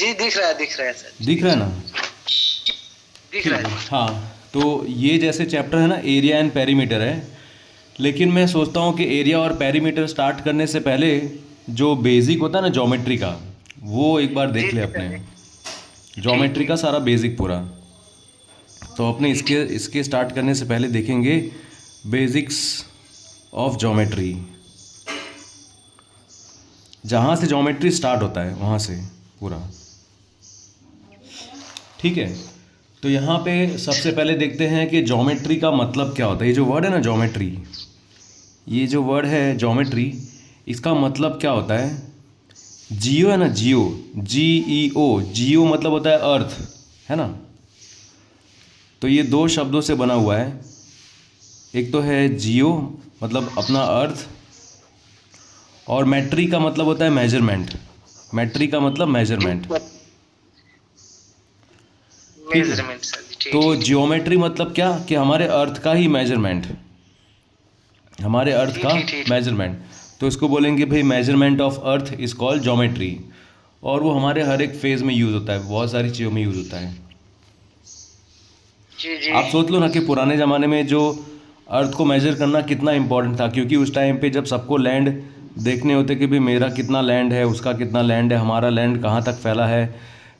जी दिख रहा है सर। दिख रहा है ना? दिख ठीक रहा है, है। हाँ। तो ये जैसे चैप्टर है ना, एरिया एंड पेरीमीटर है, लेकिन मैं सोचता हूँ कि एरिया और पेरीमीटर स्टार्ट करने से पहले जो बेसिक होता है ना ज्योमेट्री का, वो एक बार जी देख ले जी अपने। सर जी। ठीक ज्योमेट्री का ठीक सारा बेसिक पूरा। तो अपने जी इसके ठीक। इसके स्टार्ट करने से पहले देखेंगे बेसिक्स ऑफ ज्योमेट्री। जहाँ से ज्योमेट्री स्टार्ट होता है वहाँ से पूरा। ठीक है, तो यहाँ पे सबसे पहले देखते हैं कि ज्योमेट्री का मतलब क्या होता है। ये जो वर्ड है ना ज्योमेट्री, ये जो वर्ड है ज्योमेट्री, इसका मतलब क्या होता है? जियो है ना, जियो, GEO, जियो मतलब होता है अर्थ, है ना? तो ये दो शब्दों से बना हुआ है। एक तो है जियो मतलब अपना अर्थ, और मेट्री का मतलब होता है मेजरमेंट। मेट्री का मतलब मेजरमेंट। ठीक है, मेजरमेंट सर जी। ठीक तो ठीक ठीक। जियोमेट्री मतलब क्या कि हमारे अर्थ का ही मेजरमेंट, हमारे अर्थ ठीक का ठीक ठीक। मेजरमेंट। तो इसको बोलेंगे भाई measurement of earth is called geometry. और वो हमारे हर एक फेज़ में यूज़ होता है, बहुत सारी चीज़ों में यूज़ होता है। जी जी। आप सोच लो ना कि पुराने ज़माने में जो अर्थ को मेजर करना कितना इम्पोर्टेंट था, क्योंकि उस टाइम पे जब सबको लैंड देखने होते कि भाई मेरा कितना लैंड है, उसका कितना लैंड है, हमारा लैंड कहाँ तक फैला है,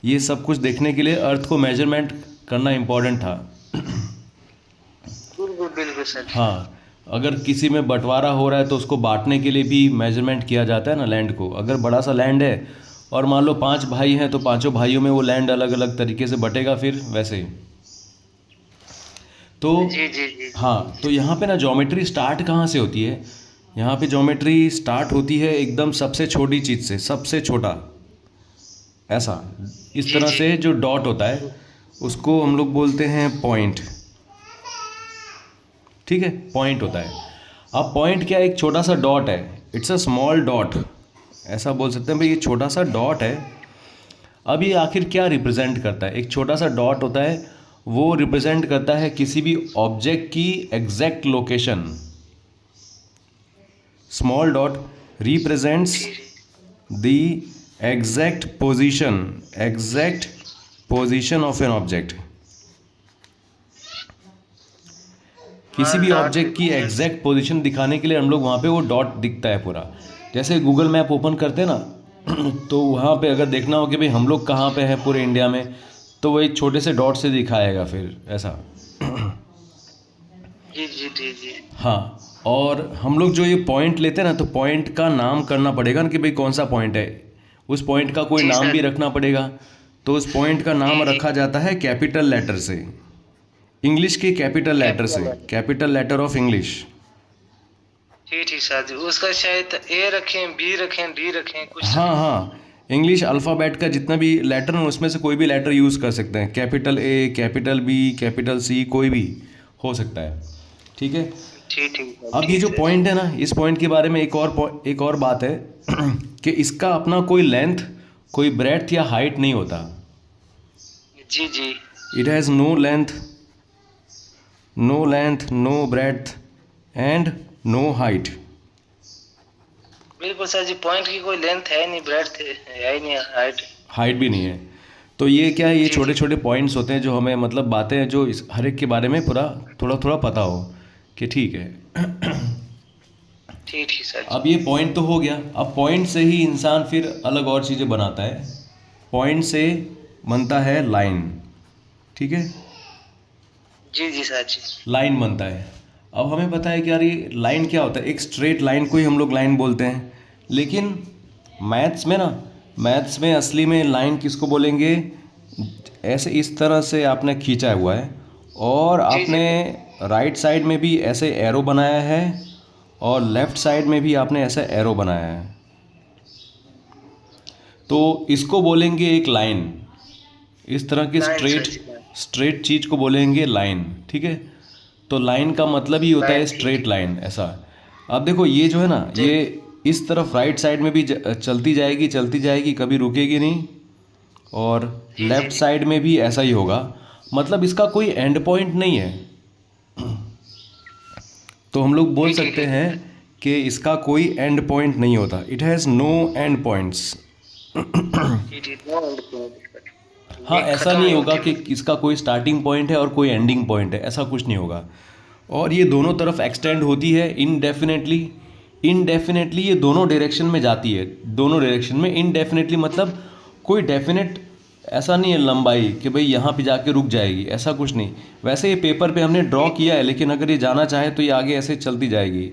ये सब कुछ देखने के लिए अर्थ को मेजरमेंट करना इम्पोर्टेंट था। बिल्कुल बिल्कुल सर जी। हाँ, अगर किसी में बंटवारा हो रहा है तो उसको बांटने के लिए भी मेजरमेंट किया जाता है ना लैंड को। अगर बड़ा सा लैंड है और मान लो 5 भाई हैं, तो पांचों भाइयों में वो लैंड अलग अलग तरीके से बटेगा फिर वैसे। तो जी जी जी जी। हाँ, तो यहाँ पे ना ज्योमेट्री स्टार्ट कहाँ से होती है? यहाँ पे ज्योमेट्री स्टार्ट होती है एकदम सबसे छोटी चीज़ से, सबसे छोटा, ऐसा, इस जी तरह जी। से जो डॉट होता है उसको हम लोग बोलते हैं पॉइंट। ठीक है, पॉइंट होता है। अब पॉइंट क्या है? एक छोटा सा डॉट है, इट्स अ स्मॉल डॉट, ऐसा बोल सकते हैं भाई ये छोटा सा डॉट है। अब ये आखिर क्या रिप्रेजेंट करता है? एक छोटा सा डॉट होता है, वो रिप्रेजेंट करता है किसी भी ऑब्जेक्ट की exact location. Small dot represents जी जी। The exact position of an object. किसी हाँ भी डॉट ऑब्जेक्ट की रिप्रेजेंट्स। एग्जैक्ट पोजीशन दिखाने के लिए हम लोग वहाँ पे वो डॉट दिखता है पूरा। जैसे गूगल मैप ओपन करते हैं ना तो वहाँ पे अगर देखना हो कि भाई हम लोग कहाँ पे हैं पूरे इंडिया में, तो वो एक छोटे से डॉट से दिखाएगा फिर ऐसा। जी जी जी जी। हाँ, और हम लोग जो ये पॉइंट लेते हैं ना, तो पॉइंट का नाम करना पड़ेगा ना कि भाई कौन सा पॉइंट है। उस पॉइंट का कोई जी नाम भी सर। रखना पड़ेगा। तो उस पॉइंट का नाम जी जी। रखा जाता है कैपिटल लेटर से, इंग्लिश के कैपिटल लेटर से, कैपिटल है। Capital letter of English. ठीक ठीक सर जी। उसका शायद ए रखें, बी रखें, डी रखें कुछ। हाँ हाँ, इंग्लिश अल्फ़ाबेट का जितना भी लेटर है उसमें से कोई भी लेटर यूज़ कर सकते हैं, capital A, capital B, capital C, कोई भी हो सकता है। ठीक है, ठीक ठीक सर। अब ये ठीक जो सर जी। पॉइंट है ना, इस पॉइंट के बारे में एक और बात है कि इसका अपना कोई लेंथ, कोई ब्रेड्थ या हाइट नहीं होता। जी जी। It has no length, no breadth and no height. बिल्कुल सर जी। पॉइंट की कोई लेंथ है नहीं, ब्रेड्थ है ही नहीं, हाइट। हाइट भी नहीं है। तो ये क्या है, ये जी छोटे जी। छोटे पॉइंट्स होते हैं जो हमें मतलब बातें हैं जो इस हर एक के बारे में पूरा थोड़ा थोड़ा पता हो कि ठीक है। ठीक ठीक सर जी। अब ये पॉइंट तो हो गया। अब पॉइंट से ही इंसान फिर अलग और चीज़ें बनाता है। पॉइंट से बनता है लाइन। ठीक है, जी जी सर जी। लाइन बनता है। अब हमें पता है कि यार ये लाइन क्या होता है, एक स्ट्रेट लाइन को ही हम लोग लाइन बोलते हैं। लेकिन मैथ्स में ना, मैथ्स में असली में लाइन किसको बोलेंगे? ऐसे इस तरह से आपने खींचा हुआ है और जी जी। आपने राइट साइड में भी ऐसे एरो बनाया है और लेफ़्ट साइड में भी आपने ऐसा एरो बनाया है, तो इसको बोलेंगे एक लाइन। इस तरह की लाइन सर स्ट्रेट जी। स्ट्रेट चीज़ को बोलेंगे लाइन। ठीक है, तो लाइन का मतलब ही होता है लाइन ठीक। स्ट्रेट लाइन, ऐसा। अब देखो ये जो है ना, जी ये इस तरफ राइट साइड में भी चलती जाएगी, कभी रुकेगी नहीं। और जी जी लेफ़्ट जी। साइड में भी ऐसा ही होगा। मतलब इसका कोई एंड पॉइंट नहीं है। तो हम लोग बोल ठीक ठीक सकते ठीक। हैं कि इसका कोई एंड पॉइंट नहीं होता। It has no end points. जी जी नो एंड पॉइंट। हाँ, ये ऐसा खत्म नहीं नहीं होगा कि होती। इसका कोई स्टार्टिंग पॉइंट है और कोई एंडिंग पॉइंट है, ऐसा कुछ नहीं होगा। और ये दोनों तरफ एक्सटेंड होती है इनडेफिनेटली। इनडेफिनेटली ये दोनों डायरेक्शन में जाती है, दोनों डायरेक्शन में इनडेफिनेटली, मतलब कोई डेफिनेट ऐसा नहीं है लंबाई कि भाई यहाँ पे जाके रुक जाएगी, ऐसा कुछ नहीं। वैसे ये पेपर पे हमने ड्रॉ किया है, लेकिन अगर ये जाना चाहे तो ये आगे ऐसे चलती जाएगी।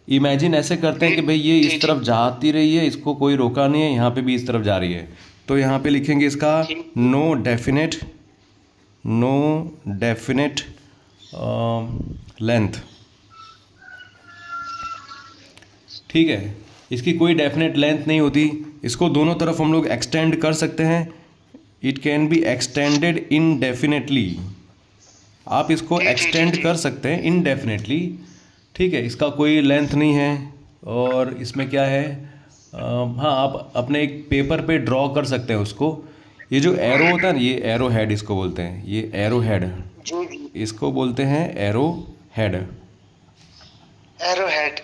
इमेजिन ऐसे करते हैं कि भाई ये इस ठीक तरफ ठीक जाती रही है, इसको कोई रोका नहीं है, यहाँ पे भी इस तरफ जा रही है। तो यहाँ पे लिखेंगे इसका ठीक। No definite length. ठीक है, इसकी कोई डेफिनेट लेंथ नहीं होती। इसको दोनों तरफ हम लोग एक्सटेंड कर सकते हैं। It can be extended indefinitely. आप इसको ठीक ठीक ठीक एक्सटेंड ठीक। कर सकते हैं इनडेफिनेटली। ठीक है, इसका कोई लेंथ नहीं है। और इसमें क्या है, हाँ, आप अपने एक पेपर पे ड्रॉ कर सकते हैं उसको। ये जो एरो होता है ना, ये एरो हेड इसको बोलते हैं, ये एरो हेड, जी जी इसको बोलते हैं एरो हेड। Arrow head.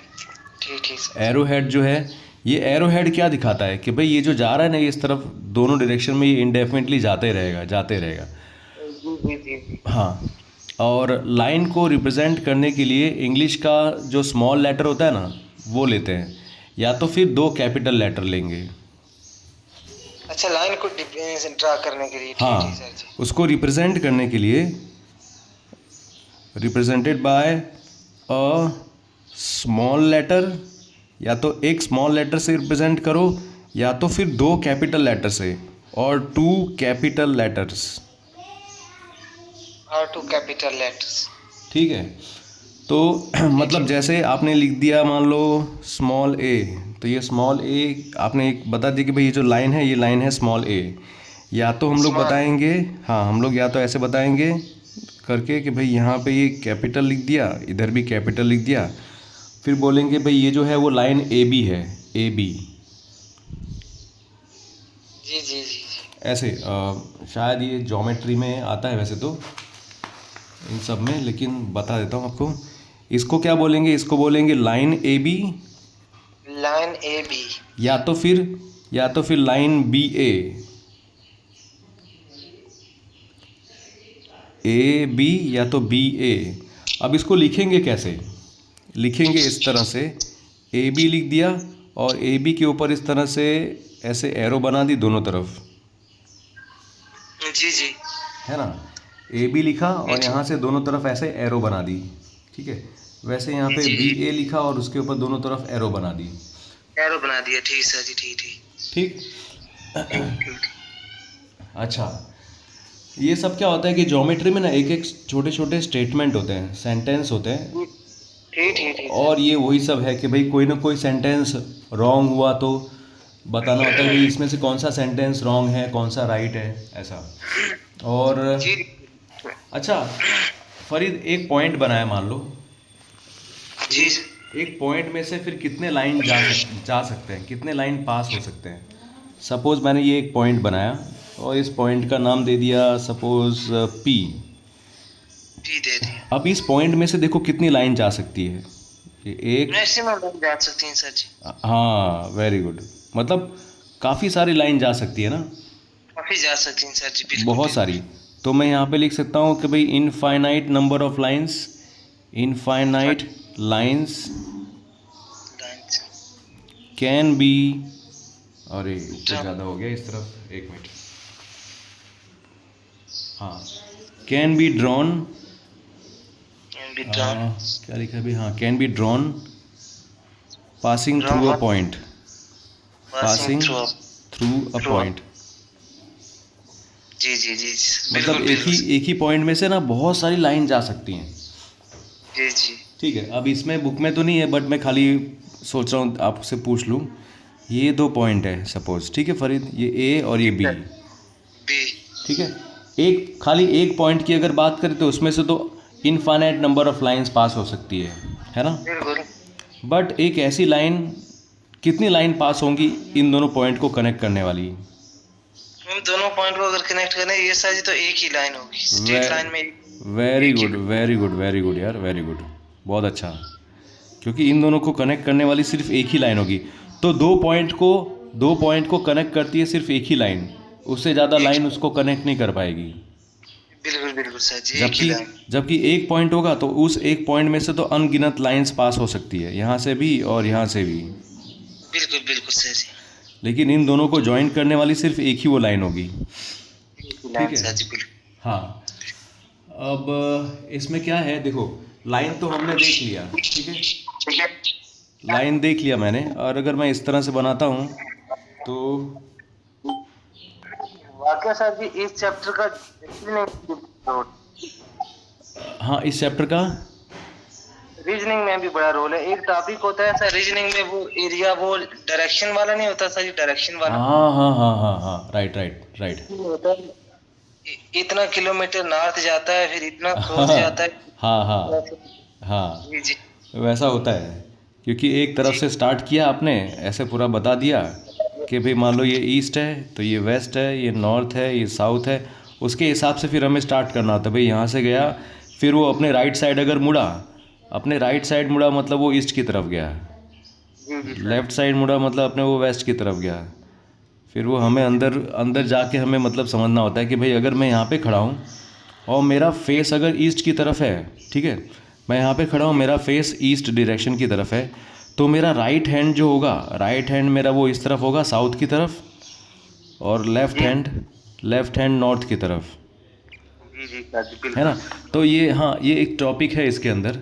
ठीक ठीक सर। एरो हेड जो है, ये एरो हेड क्या दिखाता है कि भाई ये जो जा रहा है ना, ये इस तरफ दोनों डायरेक्शन में ये इंडेफिनेटली जाते रहेगा, जाते रहेगा। जी जी जी जी। हाँ, और लाइन को रिप्रेजेंट करने के लिए इंग्लिश का जो स्मॉल लेटर होता है ना, वो लेते हैं, या तो फिर दो कैपिटल लेटर लेंगे। अच्छा, लाइन को ड्रा करने के लिए। ठीक हाँ, ठीक सर जी। उसको रिप्रेजेंट करने के लिए represented by a small letter, या तो एक स्मॉल लेटर से रिप्रेजेंट करो, या तो फिर दो कैपिटल लेटर से, और टू कैपिटल लेटर्स। और टू कैपिटल लेटर्स। ठीक है, तो मतलब जैसे आपने लिख दिया मान लो स्मॉल ए, तो ये स्मॉल ए आपने एक बता दिया कि भाई ये जो लाइन है, ये लाइन है स्मॉल ए। या तो हम लोग Small. बताएंगे, हाँ, हम लोग या तो ऐसे बताएंगे करके कि भाई यहाँ पे ये कैपिटल लिख दिया, इधर भी कैपिटल लिख दिया, फिर बोलेंगे भाई ये जो है वो लाइन ए बी है, ए बी। जी जी जी जी। ऐसे शायद ये ज्योमेट्री में आता है वैसे तो इन सब में, लेकिन बता देता हूँ आपको। इसको क्या बोलेंगे, इसको बोलेंगे line A B, line A B. या तो फिर लाइन बी ए बी, या तो बी ए। अब इसको लिखेंगे कैसे, लिखेंगे इस तरह से, ए बी लिख दिया और ए बी के ऊपर इस तरह से ऐसे एरो बना दी दोनों तरफ, जी जी। है ना। ए बी लिखा और यहाँ से दोनों तरफ ऐसे एरो बना दी। ठीक है, वैसे यहाँ पे बी ए लिखा और उसके ऊपर दोनों तरफ एरो बना दी। एरो बना दिया। ठीक सर जी। ठीक ठीक ठीक। अच्छा, ये सब क्या होता है कि ज्योमेट्री में ना एक एक छोटे छोटे स्टेटमेंट होते हैं, सेंटेंस होते हैं, ठीक ठीक ठीक। और ये वही सब है कि भाई कोई ना कोई सेंटेंस रॉन्ग हुआ तो बताना होता है कि इसमें से कौन सा सेंटेंस रॉन्ग है, कौन सा राइट है, ऐसा। और जी अच्छा फरीद, एक पॉइंट बनाया मान लो, जी। एक पॉइंट में से फिर कितने लाइन जा सकते हैं, कितने लाइन पास हो सकते हैं। सपोज़ मैंने ये एक पॉइंट बनाया और इस पॉइंट का नाम दे दिया सपोज़ पी। जी दे दी। अब इस पॉइंट में से देखो कितनी लाइन जा सकती है, ये एक, मैक्सिमम लाइन जा सकती हैं सर जी। हाँ वेरी गुड, मतलब काफ़ी सारी लाइन जा सकती है ना, काफी जा सकती हैं सर जी। बिल्कुल बहुत सारी। तो मैं यहाँ पे लिख सकता हूँ कि भाई infinite number of lines, infinite lines can be, अरे ऊपर ज़्यादा हो गया इस तरफ, एक मिनट, हाँ, कैन बी ड्रॉन, क्या लिखा है भाई, हाँ, can be drawn passing through a point, passing through a point. जी जी जी। मतलब एक ही पॉइंट में से ना बहुत सारी लाइन जा सकती हैं। जी जी। ठीक है, अब इसमें बुक में तो नहीं है, बट मैं खाली सोच रहा हूँ आपसे पूछ लूँ। ये दो पॉइंट है सपोज, ठीक है फरीद, ये ए और ये बी, ठीक है। एक खाली एक पॉइंट की अगर बात करें तो उसमें से तो infinite number of lines pass हो सकती है ना। बट एक ऐसी लाइन, कितनी लाइन पास होंगी इन दोनों पॉइंट को कनेक्ट करने वाली? हम दोनों पॉइंट को अगर कनेक्ट करें ये सारी तो एक ही लाइन होगी, स्ट्रेट लाइन में। Very good very good very good यार, वेरी गुड, बहुत अच्छा, क्योंकि इन दोनों को कनेक्ट करने वाली सिर्फ एक ही लाइन होगी। तो दो पॉइंट को दो पॉइंट को कनेक्ट करती है सिर्फ एक ही लाइन, उससे ज़्यादा लाइन उसको कनेक्ट नहीं कर पाएगी। बिल्कुल बिल्कुल सर जी, एक ही जबकि लाइन। जबकि एक पॉइंट होगा तो उस एक पॉइंट में से तो अनगिनत लाइंस पास हो सकती है, यहाँ से भी और यहाँ से भी। बिल्कुल बिल्कुल सर जी, लेकिन इन दोनों को ज्वाइन करने वाली सिर्फ एक ही वो लाइन होगी। एक ही लाइन है। सर जी, बिल्कुल। हाँ, अब इसमें क्या है, देखो लाइन तो हमने देख लिया, ठीक है, ठीक है। लाइन देख लिया मैंने। और अगर मैं इस तरह से बनाता हूँ तो वाकई सर जी इस चैप्टर का हाँ, इस चैप्टर का रीजनिंग में भी बड़ा रोल है। एक टॉपिक होता है सर रीजनिंग में, वो एरिया, वो डायरेक्शन वाला नहीं होता सर जी, डायरेक्शन वाला हाँ हाँ हाँ हाँ हाँ, राइट राइट राइट। होता है। इतना किलोमीटर नॉर्थ जाता है, फिर इतना साउथ जाता है। हाँ हाँ हाँ, जी जी वैसा होता है। क्योंकि एक तरफ से स्टार्ट किया आपने, ऐसे पूरा बता दिया कि भाई मान लो ये ईस्ट है तो ये वेस्ट है, ये नॉर्थ है, ये साउथ है, उसके हिसाब से फिर हमें स्टार्ट करना होता है। भाई यहाँ से गया, फिर वो अपने राइट साइड अगर मुड़ा, अपने राइट साइड मुड़ा मतलब वो ईस्ट की तरफ गया, जी जी सर। लेफ़्ट साइड मुड़ा मतलब अपने वो वेस्ट की तरफ गया। फिर वो हमें अंदर अंदर जाके हमें मतलब समझना होता है कि भाई अगर मैं यहाँ पे खड़ा हूँ और मेरा फेस अगर ईस्ट की तरफ है, ठीक है, मैं यहाँ पे खड़ा हूँ, मेरा फेस ईस्ट डायरेक्शन की तरफ है, तो मेरा राइट हैंड जो होगा, राइट हैंड मेरा वो इस तरफ होगा साउथ की तरफ, और लेफ़्ट हैंड नॉर्थ की तरफ, जी जी सर जी, बिल्कुल। है ना। तो ये, हाँ, ये एक टॉपिक है इसके अंदर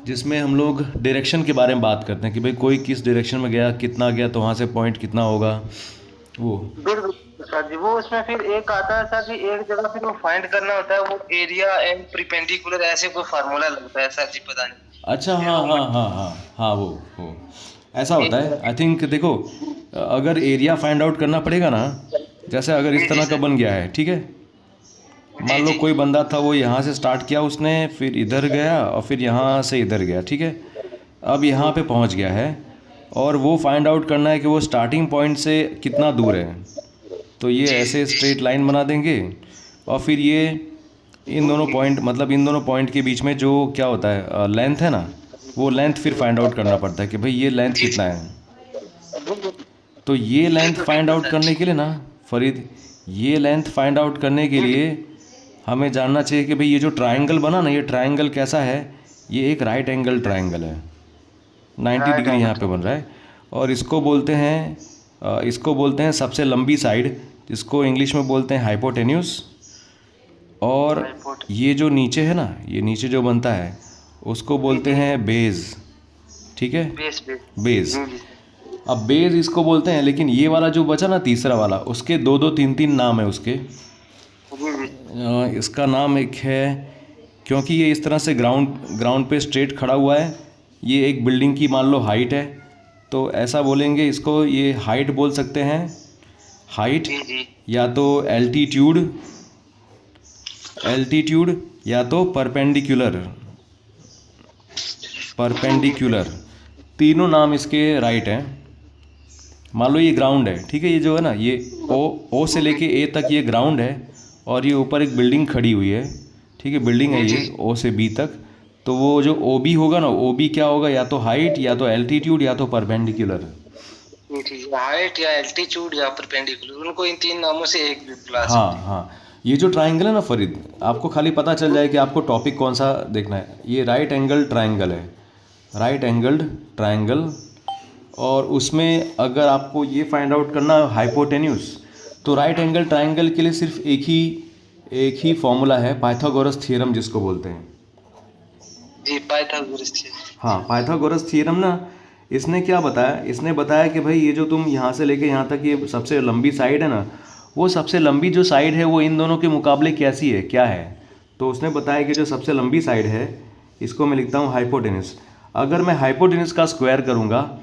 जिसमें हम लोग डायरेक्शन के बारे में बात करते हैं कि भाई कोई किस डायरेक्शन में गया, कितना गया, तो वहाँ से पॉइंट कितना होगा वो। बिल्कुल सर जी, वो उसमें फिर एक आता है सर जी, एक जगह फिर वो फाइंड करना होता है, वो एरिया एंड परपेंडिकुलर, ऐसे कोई फार्मूला लगता है सर जी, पता नहीं। अच्छा, हाँ हाँ हाँ हाँ हाँ, वो ऐसा होता है। आई थिंक देखो, अगर एरिया फाइंड आउट करना पड़ेगा ना, जैसे अगर इस तरह का बन गया है, ठीक है, मान लो कोई बंदा था, वो यहाँ से स्टार्ट किया उसने, फिर इधर गया और फिर यहाँ से इधर गया, ठीक है, अब यहाँ पे पहुँच गया है और वो फाइंड आउट करना है कि वो स्टार्टिंग पॉइंट से कितना दूर है। तो ये ऐसे स्ट्रेट लाइन बना देंगे और फिर ये इन दोनों पॉइंट, मतलब इन दोनों पॉइंट के बीच में जो क्या होता है, लेंथ है ना, वो लेंथ फिर फाइंड आउट करना पड़ता है कि भाई ये लेंथ कितना है। तो ये लेंथ फाइंड आउट करने के लिए ना फरीद, ये लेंथ फाइंड आउट करने के लिए हमें जानना चाहिए कि भाई ये जो ट्रायंगल बना ना, ये ट्रायंगल कैसा है, ये एक राइट एंगल ट्रायंगल है, 90 डिग्री यहाँ पे बन रहा है। और इसको बोलते हैं सबसे लंबी साइड, जिसको इंग्लिश में बोलते हैं हाइपोटेन्यूस। और ये जो नीचे है ना, ये नीचे जो बनता है उसको बोलते हैं बेस, ठीक है, बेस। अब बेस इसको बोलते हैं, लेकिन ये वाला जो बचा ना तीसरा वाला, उसके दो दो तीन तीन नाम है उसके। इसका नाम एक है, क्योंकि ये इस तरह से ग्राउंड पे स्ट्रेट खड़ा हुआ है, ये एक बिल्डिंग की मान लो हाइट है, तो ऐसा बोलेंगे इसको, ये हाइट बोल सकते हैं, हाइट, या तो एल्टीट्यूड या तो परपेंडिकुलर, तीनों नाम इसके राइट हैं। मान लो ये ग्राउंड है, ठीक है, ये जो है ना, ये ओ से लेके ए तक ये ग्राउंड है, और ये ऊपर एक बिल्डिंग खड़ी हुई है, ठीक है, बिल्डिंग है ये ओ से बी तक। तो वो जो ओ बी होगा ना, ओ बी क्या होगा, या तो हाइट, या तो एल्टीट्यूड, या तो परपेंडिकुलर। हाइट या एल्टीट्यूड या परपेंडिकुलर, उनको इन तीन नामों से एक भी बुला सकते हाँ हाँ, ये जो ट्रायंगल है ना फरीद, आपको खाली पता चल जाए कि आपको टॉपिक कौन सा देखना है। ये राइट एंगल ट्रायंगल है, राइट एंगल्ड ट्रायंगल। और उसमें अगर आपको ये फाइंड आउट करना है हाइपोटेन्यूस, तो राइट एंगल ट्रायंगल के लिए सिर्फ एक ही फॉर्मूला है, पाइथागोरस थ्योरम जिसको बोलते हैं जी, पाइथागोरस थ्योरम। हाँ, पाइथागोरस थ्योरम ना, इसने क्या बताया, इसने बताया कि भाई ये जो तुम यहाँ से लेके यहाँ तक ये सबसे लंबी साइड है ना, वो सबसे लंबी जो साइड है वो इन दोनों के मुकाबले कैसी है, क्या है। तो उसने बताया कि जो सबसे लंबी साइड है, इसको मैं लिखता हूँ हाइपोटेन्यूस। अगर मैं हाइपोटेन्यूस का स्क्वायर करूँगा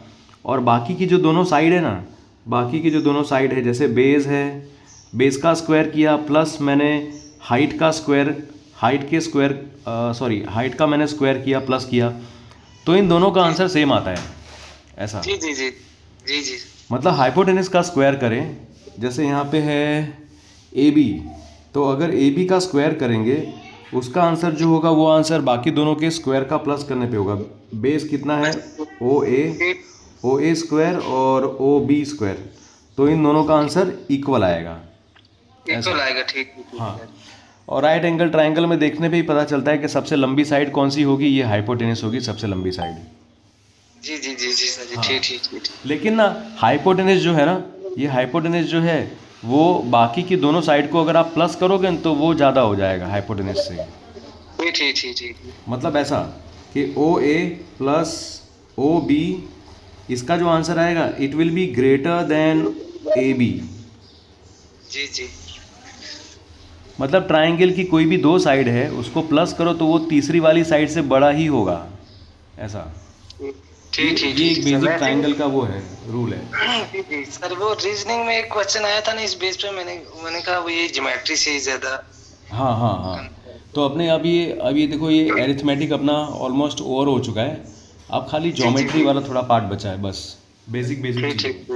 और बाकी की जो दोनों साइड है ना, बाकी की जो दोनों साइड है, जैसे बेस है, बेस का स्क्वायर किया, प्लस मैंने हाइट का मैंने स्क्वायर किया, प्लस किया, तो इन दोनों का आंसर सेम आता है, ऐसा। जी जी जी जी जी, मतलब हाइपोटेन्यूस का स्क्वायर करें, जैसे यहाँ पे है ए बी, तो अगर ए बी का स्क्वायर करेंगे, उसका आंसर जो होगा वो आंसर बाकी दोनों के स्क्वायर का प्लस करने पे होगा। बेस कितना है, ओ ए स्क्वायर और ओ बी स्क्वायर, तो इन दोनों का आंसर इक्वल आएगा। इक्वल आएगा, ठीक है। हाँ, और राइट एंगल ट्रायंगल में देखने पे ही पता चलता है कि सबसे लंबी साइड कौन सी होगी, ये हाइपोटेनस होगी सबसे लंबी साइड। जी जी जी जी सर जी, हाँ। ठीक ठीक ठीक। लेकिन ना हाइपोटेनस जो है ना, ये हाइपोटेनस जो है वो बाकी की दोनों साइड को अगर आप प्लस करोगे न, तो वो ज़्यादा हो जाएगा हाइपोटेनस से। ठीक ठीक ठीक ठीक। मतलब ऐसा कि ओ ए प्लस ओ बी, इसका जो आंसर आएगा it will be greater than A B. जी जी मतलब ट्रायंगल की कोई भी दो साइड है उसको प्लस करो तो वो तीसरी वाली साइड से बड़ा ही होगा, ऐसा। ठीक ठीक ये एक ठीक बेसिक सर। ट्रायंगल का वो है, रूल है। जी जी सर, वो रीजनिंग में एक क्वेश्चन आया था ना इस बेस पे, मैंने कहा वो ये ज्योमेट्री से ही ज्यादा। हाँ हाँ हाँ। तो अपने अब ये देखो, ये एरिथमेटिक अपना ऑलमोस्ट ओवर हो चुका है। अब खाली ज्योमेट्री वाला थोड़ा पार्ट बचा है, बस बेसिक ठीक चीज़। ठीक ठीक।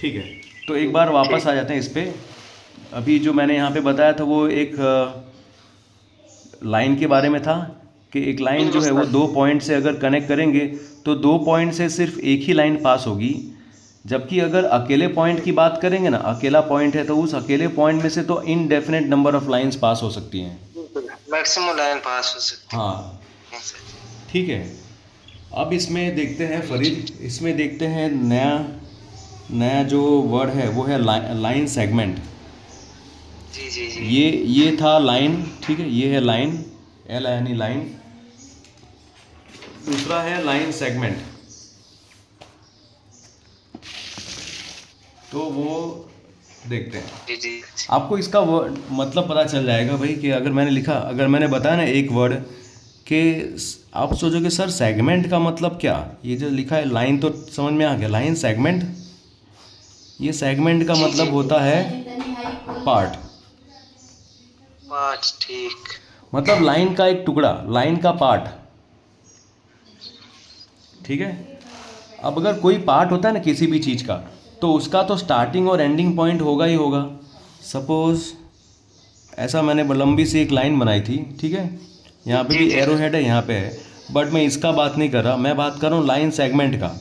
ठीक है, तो एक बार वापस आ जाते हैं इस पे। अभी जो मैंने यहाँ पे बताया था वो एक लाइन के बारे में था कि एक लाइन जो है वो दो पॉइंट से अगर कनेक्ट करेंगे तो दो पॉइंट से सिर्फ एक ही लाइन पास होगी, जबकि अगर अकेले पॉइंट की बात करेंगे ना, अकेला पॉइंट है तो उस अकेले पॉइंट में से तो indefinite number of lines pass हो सकती हैं, मैक्सिमम लाइन पास हो सकती हाँ। है सर। ठीक है, अब इसमें देखते हैं फरीद, इसमें देखते हैं नया जो वर्ड है वो है लाइन सेगमेंट। जी जी जी। ये था लाइन, ठीक है, ये है लाइन, एल यानी लाइन। दूसरा है लाइन सेगमेंट, तो वो देखते हैं। जी जी आपको इसका मतलब पता चल जाएगा भाई कि अगर मैंने बताया ना एक वर्ड कि आप सोचोगे सर सेगमेंट का मतलब क्या, ये जो लिखा है लाइन तो समझ में आ गया, लाइन सेगमेंट, ये सेगमेंट का मतलब होता है पार्ट। पार्ट, ठीक। मतलब लाइन का एक टुकड़ा, लाइन का पार्ट, ठीक है। अब अगर कोई पार्ट होता है ना किसी भी चीज़ का, तो उसका तो स्टार्टिंग और एंडिंग पॉइंट होगा ही होगा। सपोज ऐसा मैंने लंबी सी एक लाइन बनाई थी, ठीक है, यहाँ पे भी एरो हेड है, यहाँ पे है, बट मैं इसका बात नहीं कर रहा, मैं बात कर रहा हूँ लाइन सेगमेंट का।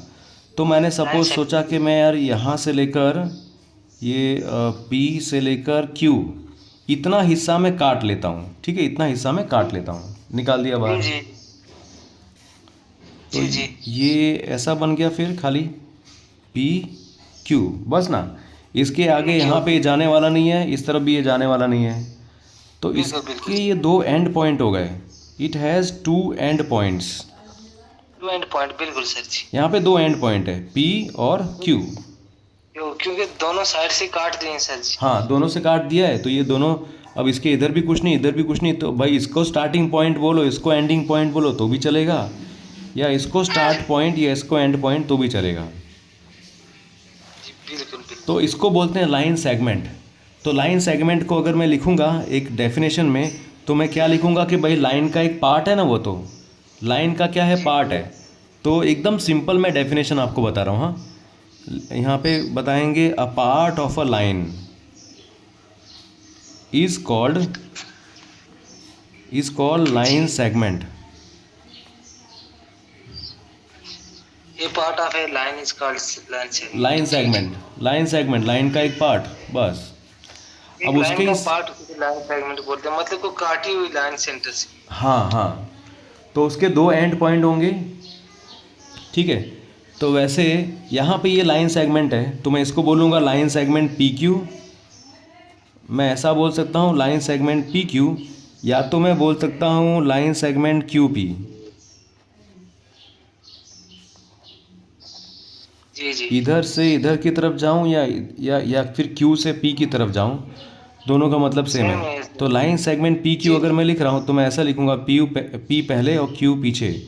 तो मैंने सपोज सोचा कि मैं यार यहाँ से लेकर ये पी से लेकर क्यू, इतना हिस्सा मैं काट लेता हूँ, ठीक है, इतना हिस्सा मैं काट लेता हूँ, निकाल दिया बाहर। जी तो जी जी। ये ऐसा बन गया फिर खाली पी क्यू, बस ना, इसके आगे यहाँ पे जाने वाला नहीं है, इस तरफ भी ये जाने वाला नहीं है, तो इसके ये दो एंड पॉइंट हो गए। It has two end points, two end point, बिल्कुल सर जी। यहाँ पे दो एंड पॉइंट है, पी और क्यू। क्योंकि दोनों साइड से काट दिए सर जी। हाँ, दोनों से काट दिया है, तो ये दोनों, अब इसके इधर भी कुछ नहीं, इधर भी कुछ नहीं, तो भाई इसको स्टार्टिंग पॉइंट बोलो, इसको एंडिंग पॉइंट बोलो तो भी चलेगा, या इसको स्टार्ट पॉइंट या इसको एंड पॉइंट तो भी चलेगा। बिल्कुल बिल्कुल। तो इसको बोलते हैं लाइन सेगमेंट। तो लाइन सेगमेंट को अगर मैं लिखूंगा एक डेफिनेशन में, तो मैं क्या लिखूंगा कि भाई लाइन का एक पार्ट है ना, वो तो लाइन का क्या है, पार्ट है। तो एकदम सिंपल मैं डेफिनेशन आपको बता रहा हूँ। हाँ, यहाँ पे बताएंगे a part of a line is called line segment. ये part of a line is called line segment. Line segment, line का एक पार्ट, बस। अब उसके पार्ट लाइन सेगमेंट बोलते हैं, मतलब को काटी हुई लाइन सेंटर से। हाँ हाँ, तो उसके दो एंड पॉइंट होंगे, ठीक है। तो वैसे यहाँ पे ये लाइन सेगमेंट है, तो मैं इसको बोलूँगा लाइन सेगमेंट पी क्यू। मैं ऐसा बोल सकता हूँ लाइन सेगमेंट पी क्यू, या तो मैं बोल सकता हूँ लाइन सेगमेंट क्यू पी। जी जी। इधर से इधर की तरफ जाऊँ या फिर क्यू से पी की तरफ जाऊँ, दोनों का मतलब सेम है। तो लाइन सेगमेंट पी क्यू अगर मैं लिख रहा हूँ तो मैं ऐसा लिखूँगा पी पहले और क्यू पीछे,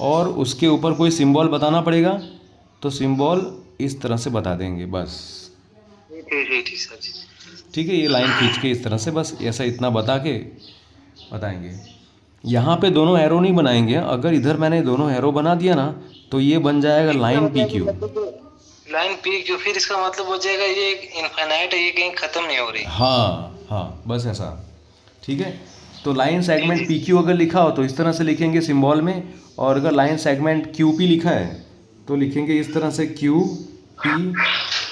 और उसके ऊपर कोई सिंबल बताना पड़ेगा, तो सिंबल इस तरह से बता देंगे, बस। ठीक है, ये लाइन खींच के इस तरह से, बस ऐसा इतना बता के बताएंगे। यहाँ पे दोनों एरो नहीं बनाएंगे, अगर इधर मैंने दोनों एरो बना दिया ना, तो ये बन जाएगा line P Q. Line P Q, फिर इसका मतलब हो जाएगा ये इनफाइनाइट है, ये कहीं ख़त्म नहीं हो रही। हाँ हाँ, बस ऐसा, ठीक है। तो लाइन सेगमेंट पी क्यू अगर लिखा हो तो इस तरह से लिखेंगे सिंबल में, और अगर लाइन सेगमेंट क्यू पी लिखा है तो लिखेंगे इस तरह से क्यू पी,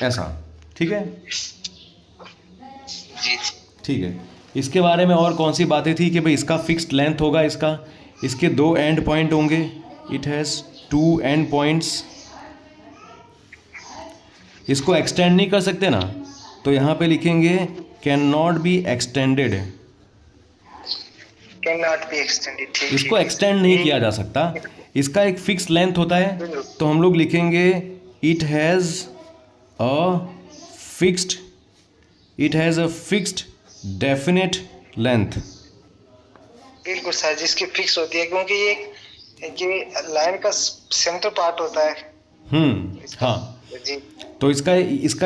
ऐसा। ठीक है, जी। ठीक है। इसके बारे में और कौन सी बातें थी कि भाई इसका फिक्स्ड लेंथ होगा, इसके 2 एंड पॉइंट होंगे, इट हैज़ 2 एंड पॉइंट्स। इसको एक्सटेंड नहीं कर सकते ना, तो यहाँ पे लिखेंगे can not be extended, can not be extended, ठीक। इसको एक्सटेंड नहीं किया जा सकता। इसका एक फिक्स लेंथ होता है, तो हम लोग लिखेंगे it has a fixed definite length. बिल्कुल सर, जिसकी फिक्स होती है, क्योंकि ये लाइन का सेंटर पार्ट होता है। हाँ, जी। तो इसका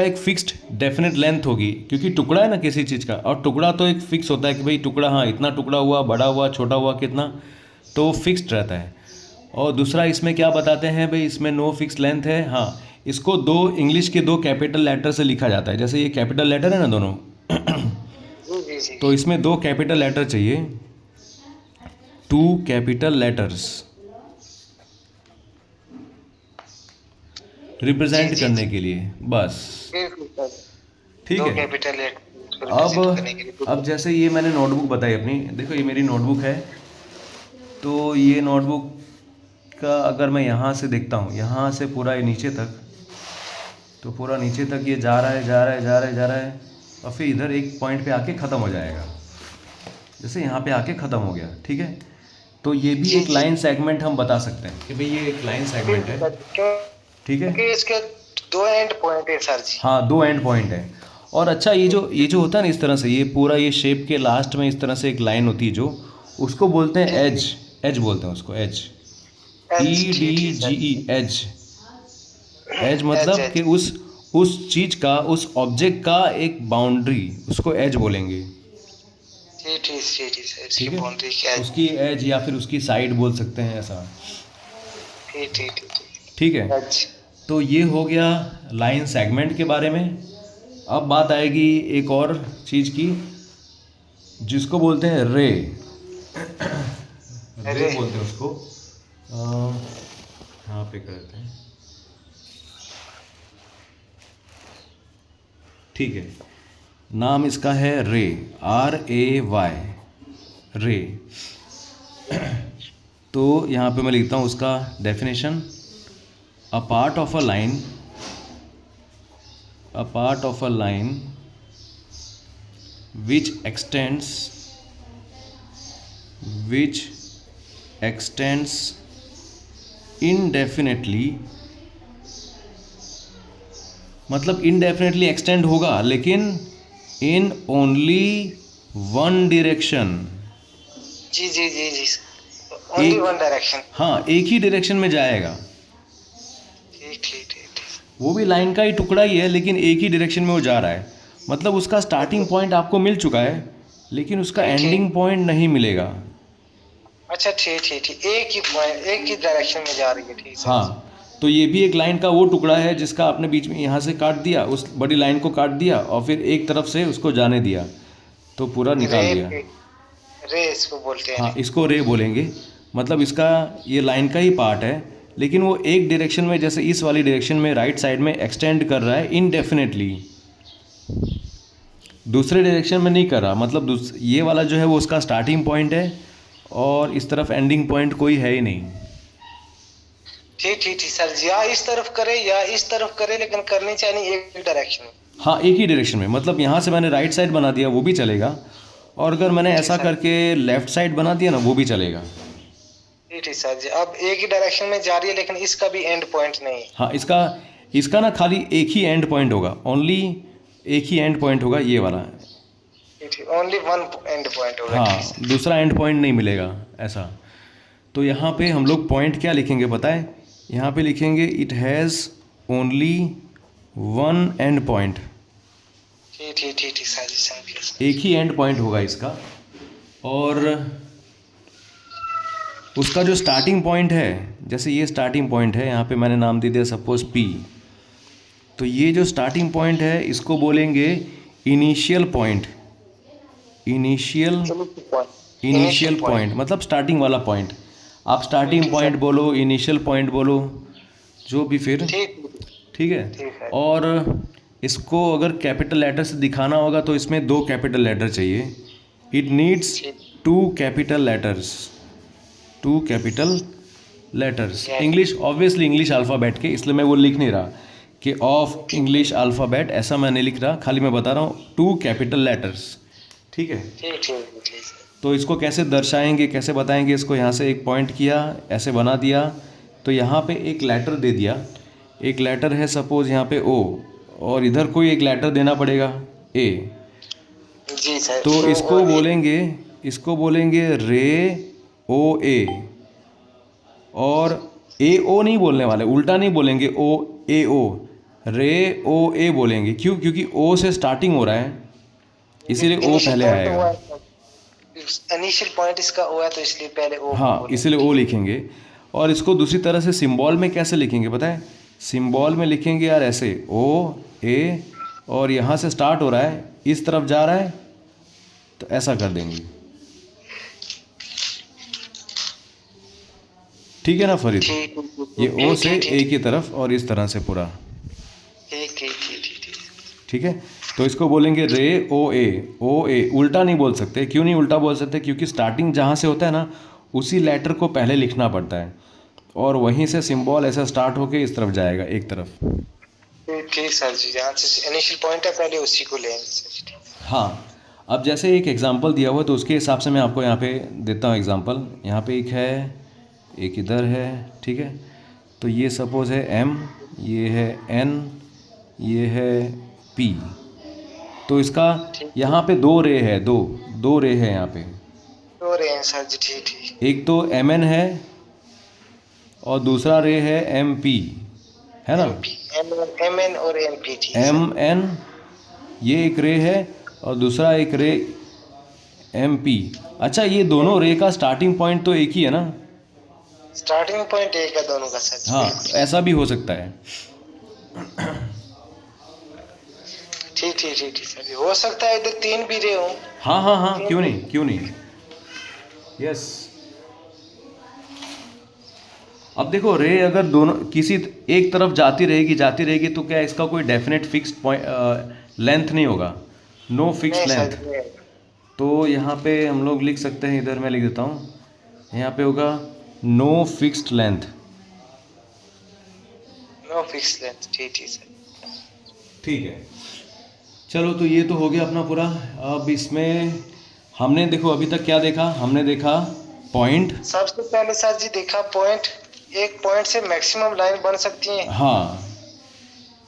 एक फिक्स्ड डेफिनेट लेंथ होगी, क्योंकि टुकड़ा है ना किसी चीज़ का, और टुकड़ा तो एक फिक्स होता है कि भाई टुकड़ा, हाँ इतना टुकड़ा हुआ, बड़ा हुआ, छोटा हुआ, कितना, तो फिक्स्ड रहता है। और दूसरा इसमें क्या बताते हैं भाई, इसमें नो फिक्स लेंथ है। हाँ, इसको इंग्लिश के 2 कैपिटल लेटर से लिखा जाता है, जैसे ये कैपिटल लेटर है ना दोनों, जी। तो इसमें 2 कैपिटल लेटर चाहिए, 2 कैपिटल लेटर्स रिप्रेजेंट करने के लिए, बस। ठीक है। कैपिटल अब जैसे ये मैंने नोटबुक बताई अपनी, देखो ये मेरी नोटबुक है, तो ये नोटबुक का अगर मैं यहाँ से देखता हूँ, यहाँ से पूरा ये नीचे तक, तो पूरा नीचे तक ये जा रहा है, और फिर इधर एक पॉइंट पे आके ख़त्म हो जाएगा, जैसे यहाँ पे आके ख़त्म हो गया। ठीक है, तो ये भी एक लाइन सेगमेंट हम बता सकते हैं कि भाई ये एक लाइन सेगमेंट है। ठीक है, क्योंकि इसके 2 एंड पॉइंट है सर जी। हाँ, 2 एंड पॉइंट है। और अच्छा, ये जो होता है ना, इस तरह से ये पूरा ये शेप के लास्ट में इस तरह से एक लाइन होती है, जो उसको बोलते हैं एज बोलते हैं उसको, एज, EDGE, एज मतलब कि उस चीज़ का, उस ऑब्जेक्ट का एक बाउंड्री, उसको एज बोलेंगे। ठीक है, उसकी एज या फिर उसकी साइड बोल सकते हैं, ऐसा। ठीक है, तो ये हो गया लाइन सेगमेंट के बारे में। अब बात आएगी एक और चीज़ की, जिसको बोलते हैं रे बोलते हैं उसको, यहाँ पे करते हैं। ठीक है, नाम इसका है रे, RAY, रे। तो यहाँ पे मैं लिखता हूँ उसका definition, a part of a line which extends indefinitely, मतलब indefinitely एक्सटेंड होगा, लेकिन in only one direction। Ji. only one direction। हाँ, एक ही डायरेक्शन में जाएगा। ठीक। वो भी लाइन का ही टुकड़ा ही है, लेकिन एक ही डायरेक्शन में वो जा रहा है, मतलब उसका स्टार्टिंग पॉइंट आपको मिल चुका है, लेकिन उसका एंडिंग पॉइंट नहीं मिलेगा। अच्छा, ठीक। एक ही पॉइंट, एक ही डायरेक्शन में जा रही है। ठीक। हाँ, तो ये भी एक लाइन का वो टुकड़ा है जिसका आपने बीच में यहाँ से काट दिया, उस बड़ी लाइन को काट दिया, और फिर एक तरफ से उसको जाने दिया, तो पूरा निकाल दिया। रे इसको बोलते हैं। हाँ, इसको रे बोलेंगे। मतलब इसका ये लाइन का ही पार्ट है, लेकिन वो एक डायरेक्शन में, जैसे इस वाली डायरेक्शन में राइट साइड में एक्सटेंड कर रहा है इनडेफिनेटली, दूसरे डायरेक्शन में नहीं कर रहा। मतलब ये वाला जो है वो उसका स्टार्टिंग पॉइंट है, और इस तरफ एंडिंग पॉइंट कोई है ही नहीं। ठीक सर जी, या इस तरफ करे या इस तरफ करे, लेकिन करनी चाहिए एक डायरेक्शन में। हाँ, एक ही डायरेक्शन में, मतलब यहाँ से मैंने राइट साइड बना दिया वो भी चलेगा, और अगर मैंने ऐसा करके लेफ्ट साइड बना दिया ना, वो भी चलेगा। ठीक सर जी, अब एक ही डायरेक्शन में जा रही है, लेकिन इसका भी एंड पॉइंट नहीं है। हाँ, इसका ना खाली एक ही एंड पॉइंट होगा, ओनली एक ही एंड पॉइंट होगा, ये वाला। ओनली वन एंड पॉइंट होगा। हाँ, दूसरा एंड पॉइंट नहीं मिलेगा, ऐसा। तो यहाँ पे हम लोग पॉइंट क्या लिखेंगे पता है? यहाँ पे लिखेंगे it has only one and point. ठीक सर। एक ही एंड पॉइंट होगा इसका, और उसका जो स्टार्टिंग पॉइंट है, जैसे ये स्टार्टिंग पॉइंट है, यहाँ पे मैंने नाम दे दिया सपोज P, तो ये जो स्टार्टिंग पॉइंट है इसको बोलेंगे इनिशियल पॉइंट। इनिशियल पॉइंट मतलब स्टार्टिंग वाला पॉइंट। आप स्टार्टिंग पॉइंट बोलो, इनिशियल पॉइंट बोलो, जो भी फिर, ठीक है। और इसको अगर कैपिटल लेटर से दिखाना होगा तो इसमें 2 कैपिटल लेटर चाहिए। It needs 2 capital letters, 2 capital letters. English, obviously English alphabet के, इसलिए मैं वो लिख नहीं रहा कि ऑफ इंग्लिश अल्फ़ाबेट, ऐसा मैं नहीं लिख रहा, खाली मैं बता रहा हूँ 2 कैपिटल लेटर्स। ठीक है, तो इसको कैसे दर्शाएंगे, कैसे बताएंगे इसको? यहाँ से एक पॉइंट किया, ऐसे बना दिया, तो यहाँ पे एक लेटर दे दिया। एक लेटर है सपोज यहाँ पे ओ, और इधर कोई एक लेटर देना पड़ेगा ए। जी सर। तो इसको बोलेंगे रे ओ ए, और ए ओ नहीं बोलने वाले, उल्टा नहीं बोलेंगे ओ ए ओ, रे ओ ए बोलेंगे। क्यों? क्योंकि ओ से स्टार्टिंग हो रहा है, इसीलिए ओ पहले आएगा। इनिशियल पॉइंट इसका ओ है, तो इसलिए पहले ओ। हाँ, इसलिए ओ लिखेंगे। और इसको दूसरी तरह से सिंबल में कैसे लिखेंगे पता है? सिंबल में लिखेंगे यार ऐसे ओ ए, और यहाँ से स्टार्ट हो रहा है, इस तरफ जा रहा है, तो ऐसा कर देंगे। ठीक है ना फरीद? ये ओ से ए की तरफ और इस तरह से पूरा। ठीक है, तो इसको बोलेंगे रे ओ ए। ओ ए उल्टा नहीं बोल सकते। क्यों नहीं उल्टा बोल सकते? क्योंकि स्टार्टिंग जहाँ से होता है ना, उसी लेटर को पहले लिखना पड़ता है, और वहीं से सिंबल ऐसा स्टार्ट होके इस तरफ जाएगा, एक तरफ। ठीक सर जी, जहाँ से इनिशियल पॉइंट है पहले उसी को लेंगे सर। हाँ, अब जैसे एक एग्जांपल दिया हुआ, तो उसके हिसाब से मैं आपको यहाँ पे देता हूँ एग्जांपल। यहाँ पे एक है, एक इधर है, ठीक है। तो ये सपोज है एम, ये है एन, ये है पी। तो इसका यहाँ पे 2 रे है, दो रे है यहाँ पे। 2 रे हैं सर जी। ठीक। एक तो एम एन है और दूसरा रे है एम पी, है ना? एम एन और एम पी। एम एन ये एक रे है, और दूसरा एक रे एम पी। अच्छा, ये दोनों रे का स्टार्टिंग पॉइंट तो एक ही है ना? स्टार्टिंग पॉइंट एक है दोनों का सर। हाँ, ऐसा भी हो सकता है। ठीक सर, हो सकता है इधर 3 भी रे हो। हाँ, क्यों नहीं। यस। अब देखो, रे अगर दोनों किसी एक तरफ जाती रहेगी, तो क्या इसका कोई डेफिनेट फिक्स्ड पॉइंट लेंथ नहीं होगा? No fixed length. तो यहाँ पे हम लोग लिख सकते हैं, इधर मैं लिख देता हूँ, यहाँ पे होगा no fixed length. No fixed length. ठीक सर। ठीक है, चलो, तो ये तो हो गया अपना पूरा। अब इसमें हमने देखो अभी तक क्या देखा? हमने देखा पॉइंट। सबसे पहले सर जी देखा पॉइंट। एक पॉइंट से मैक्सिमम लाइन बन सकती है। हाँ,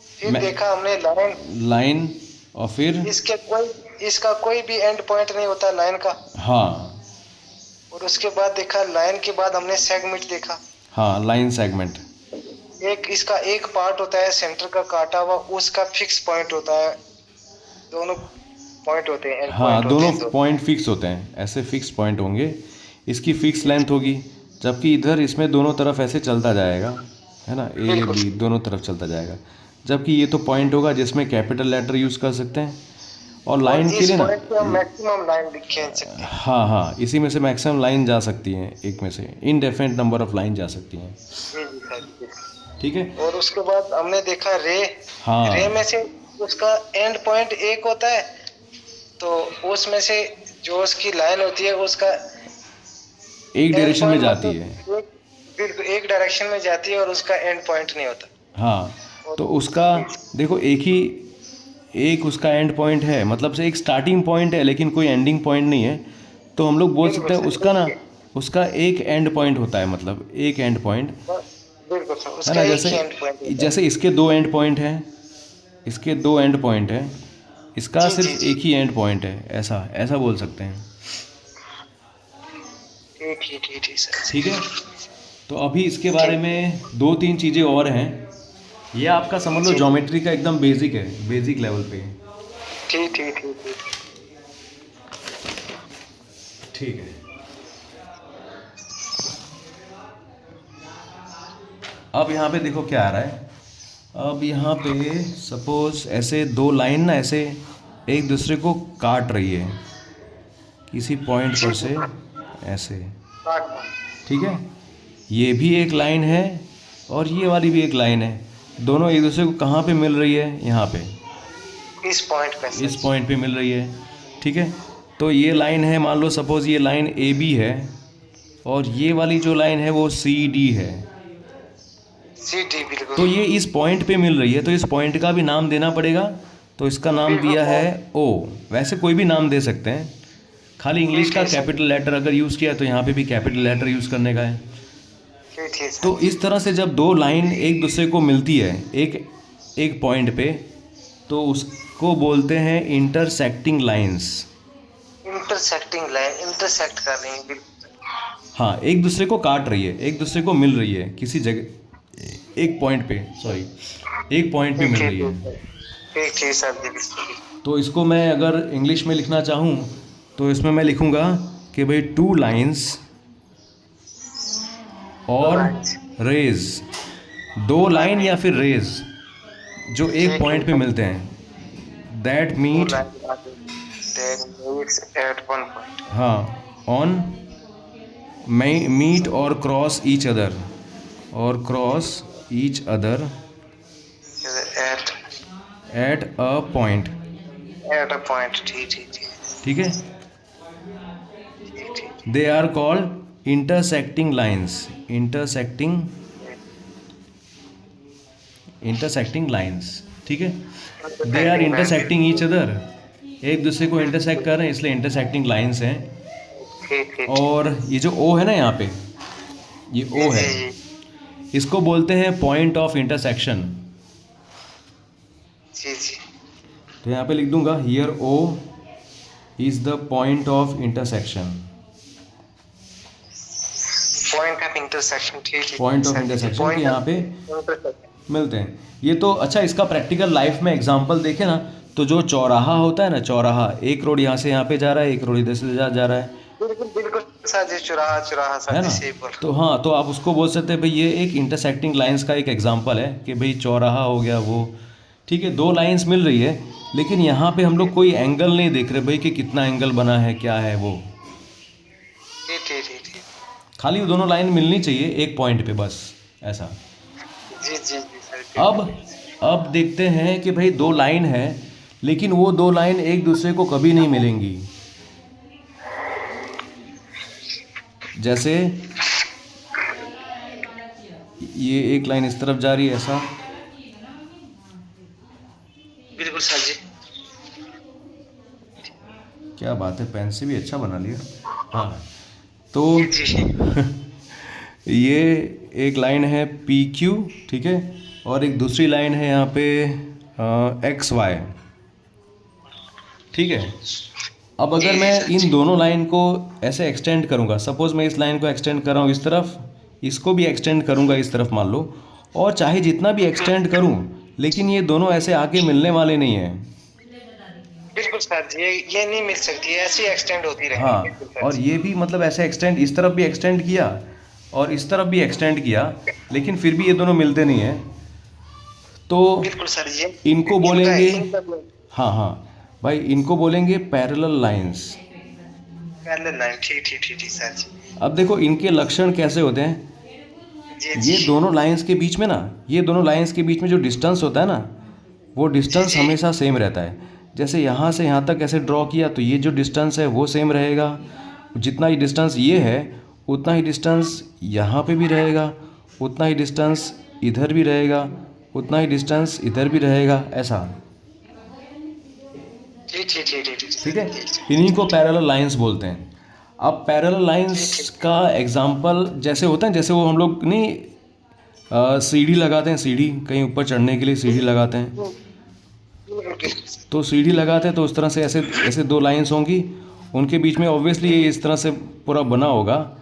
फिर देखा हमने लाइन, और फिर इसका कोई भी एंड पॉइंट नहीं होता लाइन का। हाँ, और उसके बाद देखा लाइन के बाद हमने सेगमेंट देखा। हाँ, लाइन सेगमेंट। इसका एक पार्ट होता है सेंटर का काटा हुआ, उसका फिक्स पॉइंट होता है। दोनों पॉइंट होते हैं। हाँ, दोनों पॉइंट फिक्स होते हैं, ऐसे फिक्स पॉइंट होंगे। इसकी फिक्स लेंथ होगी, जबकि इधर इसमें दोनों तरफ ऐसे चलता जाएगा, है ना? ए बी दोनों तरफ चलता जाएगा। जबकि ये तो पॉइंट होगा जिसमें कैपिटल लेटर यूज़ कर सकते हैं। और लाइन के लिए ना मैक्सिमम लाइन लिखे हैं। हाँ, इसी में से मैक्सिमम लाइन जा सकती हैं, एक में से इनडेफिनेट नंबर ऑफ लाइन जा सकती हैं। ठीक है। और उसके बाद हमने देखा रे। हाँ, रे में से उसका एंड पॉइंट एक होता है, तो उसमें से जो उसकी लाइन होती है उसका एक डायरेक्शन में जाती है, बिल्कुल एक डायरेक्शन में जाती है, और उसका एंड पॉइंट नहीं होता। हाँ, तो उसका देखो एक उसका एंड पॉइंट है, मतलब से एक स्टार्टिंग पॉइंट है लेकिन कोई एंडिंग पॉइंट नहीं है। तो हम लोग बोल सकते हैं उसका एक एंड पॉइंट होता है, मतलब एक एंड पॉइंट है ना? जैसे इसके 2 एंड पॉइंट हैं, इसके 2 एंड पॉइंट है, इसका सिर्फ एक ही एंड पॉइंट है, ऐसा बोल सकते हैं। ठीक है। तो अभी इसके बारे में 2-3 चीज़ें और हैं। ये आपका समझ लो ज्योमेट्री का एकदम बेसिक है, बेसिक लेवल पे। ठीक है। अब यहाँ पे देखो क्या आ रहा है। अब यहाँ पे सपोज ऐसे 2 लाइन ना ऐसे एक दूसरे को काट रही है किसी पॉइंट पर से, ऐसे। ठीक है, ये भी एक लाइन है और ये वाली भी एक लाइन है। दोनों एक दूसरे को कहाँ पे मिल रही है? यहाँ पे। इस पॉइंट पे इस पॉइंट पे मिल रही है, ठीक है। तो ये लाइन है, मान लो सपोज ये लाइन ए बी है, और ये वाली जो लाइन है वो सी डी है। सी डी, बिल्कुल। तो ये इस पॉइंट पे मिल रही है, तो इस पॉइंट का भी नाम देना पड़ेगा। तो इसका नाम दिया है ओ। वैसे कोई भी नाम दे सकते हैं, खाली इंग्लिश का कैपिटल लेटर अगर यूज़ किया तो यहाँ पे भी कैपिटल लेटर यूज़ करने का है। तो इस तरह से जब दो लाइन एक दूसरे को मिलती है एक पॉइंट पे, तो उसको बोलते हैं intersecting lines. Intersecting line, intersect कर रही है, बिल्कुल। हाँ, एक दूसरे को काट रही है, एक दूसरे को मिल रही है किसी जगह, एक पॉइंट पे, सॉरी, एक पॉइंट पे मिल रही है। ठीक सर जी, बिल्कुल। तो इसको मैं अगर इंग्लिश में लिखना चाहूँ तो इसमें मैं लिखूँगा कि भाई टू लाइंस और रेज, दो लाइन या फिर रेज जो एक पॉइंट पे मिलते हैं, that meet, at one point, हाँ, ऑन मीट और क्रॉस ईच अदर, और cross each other at a point. ठीक है, they are called intersecting lines, intersecting lines, ठीक है। They are intersecting each other, एक दूसरे को इंटरसेक्ट कर रहे हैं, इसलिए इंटरसेक्टिंग लाइंस हैं। और ये जो ओ है ना यहाँ पे, ये ओ है, इसको बोलते हैं पॉइंट ऑफ इंटरसेक्शन। तो यहाँ पे लिख दूंगा, here O is the point of intersection, point of intersection के यहाँ पे मिलते हैं। ये तो अच्छा, इसका प्रैक्टिकल लाइफ में एग्जांपल देखें ना, तो जो चौराहा होता है ना, चौराहा, एक रोड यहाँ से यहाँ पे जा रहा है, एक रोड इधर से जा रहा है, बिल्कुल सर, चौराहा है ना। तो हाँ, तो आप उसको बोल सकते हैं भाई ये एक इंटरसेक्टिंग लाइंस का एक एग्जांपल है कि भाई चौराहा हो गया वो, ठीक है। दो लाइंस मिल रही है, लेकिन यहाँ पे हम लोग कोई एंगल नहीं देख रहे भाई कि कितना एंगल बना है, क्या है वो, खाली वो दोनों लाइन मिलनी चाहिए एक पॉइंट पे, बस ऐसा। जी अब देखते हैं कि भाई दो लाइन है, लेकिन वो दो लाइन एक दूसरे को कभी नहीं मिलेंगी। जैसे ये एक लाइन इस तरफ जा रही है, ऐसा, बिल्कुल सर जी। क्या बात है, पेन से भी अच्छा बना लिया। हाँ, तो ये एक लाइन है पी क्यू, ठीक है, और एक दूसरी लाइन है यहाँ पे एक्स वाई, ठीक है। अब अगर मैं इन दोनों लाइन को ऐसे एक्सटेंड करूँगा, सपोज़ मैं इस लाइन को एक्सटेंड कर रहा हूँ इस तरफ, इसको भी एक्सटेंड करूँगा इस तरफ मान लो, और चाहे जितना भी एक्सटेंड करूँ, लेकिन ये दोनों ऐसे आके मिलने वाले नहीं हैं। बिल्कुल सर जी, ये नहीं मिल सकती, ऐसी एक्सटेंड होती रहेगी। हाँ, और ये भी मतलब ऐसे एक्सटेंड, इस तरफ भी एक्सटेंड किया और इस तरफ भी एक्सटेंड किया, लेकिन फिर भी ये दोनों मिलते नहीं हैं। तो बिल्कुल सर जी, इनको बोलेंगे, हाँ भाई, इनको बोलेंगे पैरेलल लाइंस। पैरेलल लाइन, ठीक सर जी। अब देखो इनके लक्षण कैसे होते हैं। ये दोनों लाइंस के बीच में ना, ये दोनों लाइंस के बीच में जो डिस्टेंस होता है ना, वो डिस्टेंस हमेशा सेम रहता है। जैसे यहाँ से यहाँ तक ऐसे ड्रॉ किया, तो ये जो डिस्टेंस है वो सेम रहेगा, जितना ही डिस्टेंस ये है उतना ही डिस्टेंस यहाँ पे भी रहेगा, उतना ही डिस्टेंस इधर भी रहेगा, उतना ही डिस्टेंस इधर भी रहेगा, ऐसा। ठीक है, इन्हीं को पैरेलल लाइंस बोलते हैं। अब पैरेलल लाइंस का एग्जांपल जैसे होता है, जैसे वो हम लोग नहीं सीढ़ी लगाते हैं, सीढ़ी कहीं ऊपर चढ़ने के लिए सीढ़ी लगाते हैं, तो सीढ़ी लगाते हैं तो उस तरह से ऐसे दो लाइंस होंगी, उनके बीच में ऑब्वियसली ये इस तरह से पूरा बना होगा,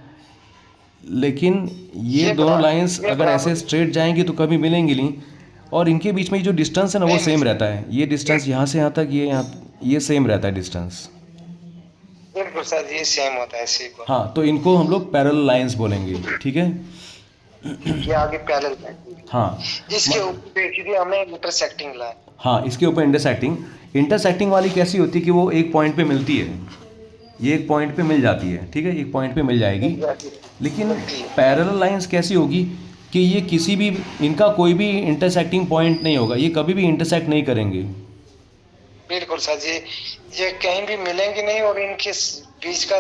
लेकिन ये दोनों लाइंस अगर ऐसे स्ट्रेट जाएंगी तो कभी मिलेंगी नहीं, और इनके बीच में जो डिस्टेंस है ना वो सेम रहता है। ये डिस्टेंस यहाँ से यहाँ तक, ये सेम रहता है डिस्टेंस। बिल्कुल सर, ये सेम होता है, सेम। हाँ, तो इनको हम लोग पैरेलल लाइंस बोलेंगे, ठीक है। ये आगे पैरेलल लाइन, हाँ, इसके ऊपर देखिए हमने इंटरसेक्टिंग लाइन। हाँ, इसके ऊपर इंटरसेक्टिंग वाली कैसी होती है कि वो एक पॉइंट पे मिलती है, ये एक पॉइंट पे मिल जाती है, ठीक है, एक पॉइंट पे मिल जाएगी। लेकिन पैरेलल लाइंस कैसी होगी कि ये किसी भी, इनका कोई भी इंटरसेक्टिंग पॉइंट नहीं होगा, ये कभी भी इंटरसेक्ट नहीं करेंगे। बिल्कुल सर जी, ये कहीं भी मिलेंगे नहीं और इनके बीच का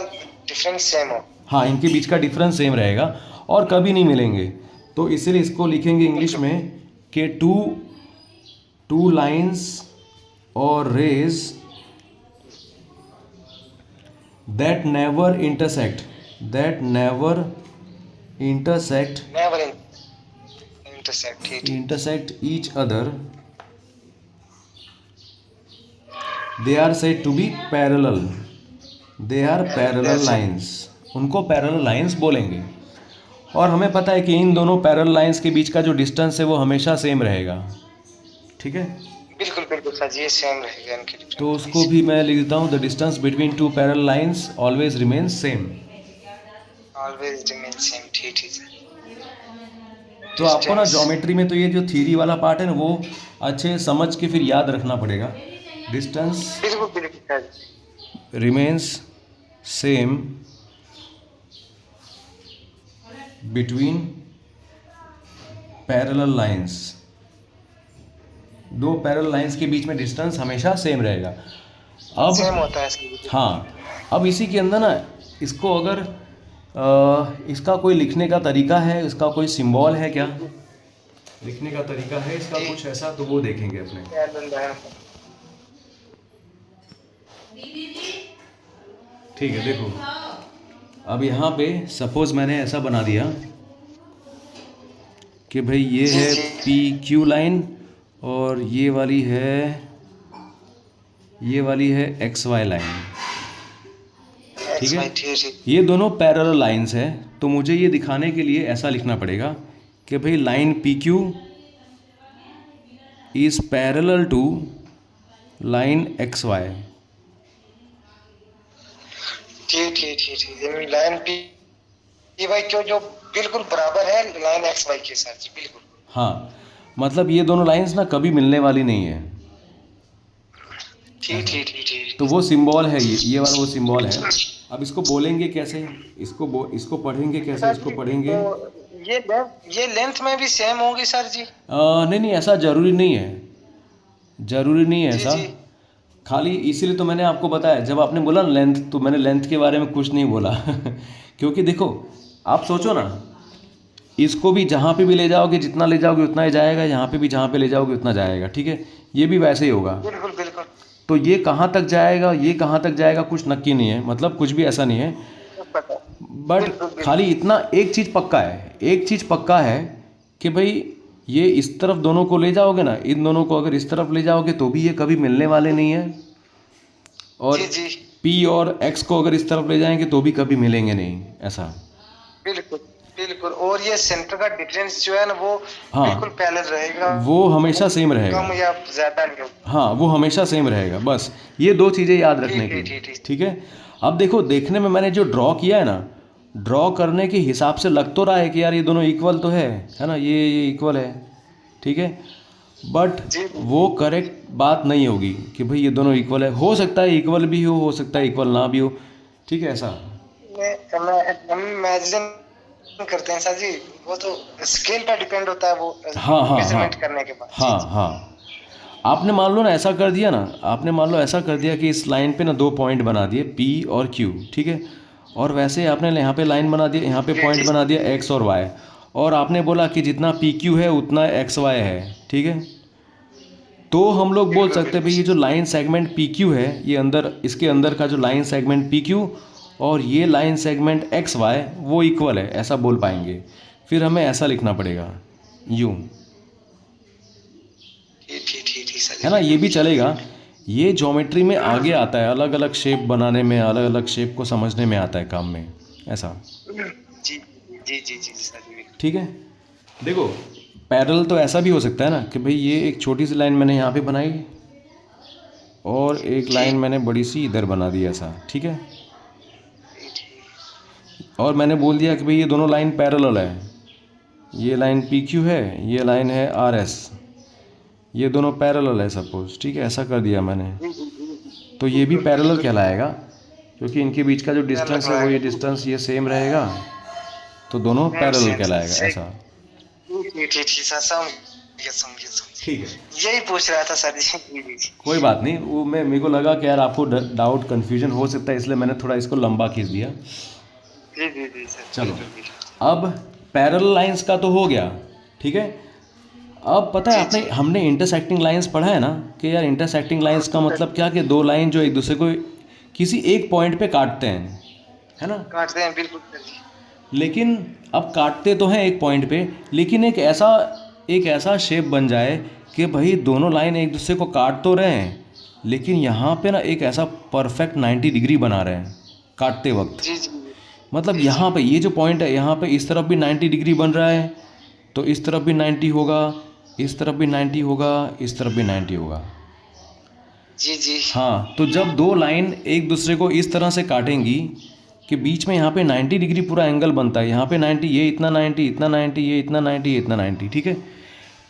डिफरेंस सेम हो। हाँ, इनके बीच का डिफरेंस सेम रहेगा और कभी नहीं मिलेंगे। तो इसीलिए इसको लिखेंगे इंग्लिश में कि टू लाइन्स और rays that never intersect never intersect each other, they are said to be parallel, they are parallel lines, उनको पैरेलल लाइंस बोलेंगे। और हमें पता है कि इन दोनों पैरेलल लाइंस के बीच का जो डिस्टेंस है वो हमेशा सेम रहेगा, ठीक है। बिल्कुल बिल्कुल सर जी, ये सेम रहेगा इनके डिफरेंस। तो उसको भी मैं लिख देता हूँ, the distance between to parallel lines always remains same. Always remain same, ठीक ठीक सर। तो आपको ना ज्योमेट्री में तो ये जो थ्योरी वाला पार्ट है ना वो अच्छे समझ के फिर याद रखना पड़ेगा। डिस्टेंस बिल्कुल बिल्कुल sir, remains same between parallel lines, दो पैरेलल लाइंस के बीच में डिस्टेंस हमेशा सेम रहेगा। अब सेम होता है इसकी। हाँ, अब इसी के अंदर ना इसको अगर इसका कोई लिखने का तरीका है, इसका कोई सिंबल है क्या, लिखने का तरीका है इसका कुछ ऐसा, तो वो देखेंगे अपने। ठीक है, देखो अब यहाँ पे सपोज मैंने ऐसा बना दिया कि भाई ये है PQ लाइन और ये वाली है XY लाइन, ठीक है। ये दोनों पैरेलल लाइंस है, तो मुझे ये दिखाने के लिए ऐसा लिखना पड़ेगा कि भाई line PQ is parallel to line XY। ठीक, लाइन PY क्यों जो बिल्कुल बराबर है लाइन XY के साथ जी, बिल्कुल। हाँ, मतलब ये दोनों लाइंस ना कभी मिलने वाली नहीं है। ठीक। तो वो सिंबल है, ये वाला वो सिंबल है। अब इसको बोलेंगे कैसे, इसको पढ़ेंगे कैसे, इसको पढ़ेंगे। ये लेंथ में भी सेम होंगी सर जी? नहीं, ऐसा जरूरी नहीं है ऐसा। खाली इसीलिए तो मैंने आपको बताया, जब आपने बोला ना लेंथ, तो मैंने लेंथ के बारे में कुछ नहीं बोला क्योंकि देखो आप सोचो ना, इसको भी जहाँ पे भी ले जाओगे, जितना ले जाओगे उतना ही जाएगा, यहाँ पे भी जहाँ पे ले जाओगे उतना जाएगा, ठीक है। ये भी वैसे ही होगा। बिल्कुल। तो ये कहाँ तक जाएगा, ये कहाँ तक जाएगा, कुछ नक्की नहीं है, मतलब कुछ भी ऐसा नहीं है। बट खाली इतना एक चीज़ पक्का है कि भाई ये इस तरफ दोनों को ले जाओगे ना, इन दोनों को अगर इस तरफ ले जाओगे तो भी ये कभी मिलने वाले नहीं है, और P और X को अगर इस तरफ ले जाएंगे तो भी कभी मिलेंगे नहीं, ऐसा। बिल्कुल। और ये सेंटर का डिफरेंस जो है ना वो बिल्कुल पैरेलल रहेगा, वो हमेशा सेम रहेगा, कम या ज्यादा नहीं होगा। हाँ, वो हमेशा सेम रहेगा। बस ये दो चीज़ें याद रखने की, ठीक है। अब देखो, देखने में मैंने जो ड्रॉ किया है ना, ड्रॉ करने के हिसाब से लग तो रहा है कि यार ये दोनों इक्वल तो है ना, ये इक्वल है, ठीक है। बट वो करेक्ट बात नहीं होगी कि भाई ये दोनों इक्वल है। हो सकता है इक्वल भी हो सकता है इक्वल ना भी हो, ठीक है, ऐसा। करते हैं सर जी, वो तो स्केल पर डिपेंड होता है वो। हाँ, करने के बाद हाँ। आपने मान लो ऐसा कर दिया कि इस लाइन पे ना दो पॉइंट बना दिए P और Q, ठीक है। और वैसे आपने यहाँ पे लाइन बना दिया, यहाँ पे पॉइंट बना दिया X और Y, और आपने बोला कि जितना PQ है उतना XY है, ठीक है। तो हम लोग बोल सकते हैं भाई ये जो लाइन सेगमेंट PQ है, ये अंदर, इसके अंदर का जो लाइन सेगमेंट PQ और ये लाइन सेगमेंट XY वो इक्वल है, ऐसा बोल पाएंगे। फिर हमें ऐसा लिखना पड़ेगा, यूं, है ना। ये भी चलेगा, ये ज्योमेट्री में आगे आता है, अलग अलग शेप बनाने में, अलग अलग शेप को समझने में आता है काम में, ऐसा। जी, ठीक है। देखो, पैरेलल तो ऐसा भी हो सकता है ना कि भाई ये एक छोटी सी लाइन मैंने यहाँ पे बनाई और एक लाइन मैंने बड़ी सी इधर बना दी, ऐसा, ठीक है। और मैंने बोल दिया कि भाई ये दोनों लाइन पैरेलल है, ये लाइन PQ है, ये लाइन है RS, ये दोनों पैरेलल है सपोज, ठीक है, ऐसा कर दिया मैंने। तो ये भी पैरेलल कहलाएगा क्योंकि इनके बीच का जो डिस्टेंस है वो ये डिस्टेंस ये सेम रहेगा, तो दोनों पैरेलल कहलाएगा, ऐसा। समझिए ठीक है, यही पूछ रहा था सर जी। जी जी जी कोई बात नहीं। वो मैं मेरे को लगा कि यार आपको डाउट कन्फ्यूजन हो सकता है, इसलिए मैंने थोड़ा इसको लंबा खींच दिया। जी सर, चलो, बिल्कुल बिल्कुल। अब पैरेलल लाइंस का तो हो गया, ठीक है। अब पता है जी आपने जी हमने इंटरसेक्टिंग लाइंस पढ़ा है ना, कि यार इंटरसेक्टिंग लाइंस का मतलब क्या, कि दो लाइन जो एक दूसरे को किसी एक पॉइंट पे काटते हैं, है ना। काटते हैं, बिल्कुल सर जी। लेकिन अब काटते तो हैं एक पॉइंट पे, लेकिन एक ऐसा शेप बन जाए कि भाई दोनों लाइन एक दूसरे को काट तो रहे हैं, लेकिन यहाँ पे ना एक ऐसा परफेक्ट 90 डिग्री बना रहे हैं काटते वक्त। जी जी मतलब जी जी यहाँ पे ये जो पॉइंट है, यहाँ पे इस तरफ भी 90 डिग्री बन रहा है, तो इस तरफ भी 90 होगा, इस तरफ भी 90 होगा, इस तरफ भी 90 होगा। जी जी हाँ, तो जब दो लाइन एक दूसरे को इस तरह से काटेंगी कि बीच में यहाँ पे 90 डिग्री पूरा एंगल बनता है, यहाँ पे 90, ये इतना 90, इतना 90, ये इतना 90, ये इतना 90, ठीक है।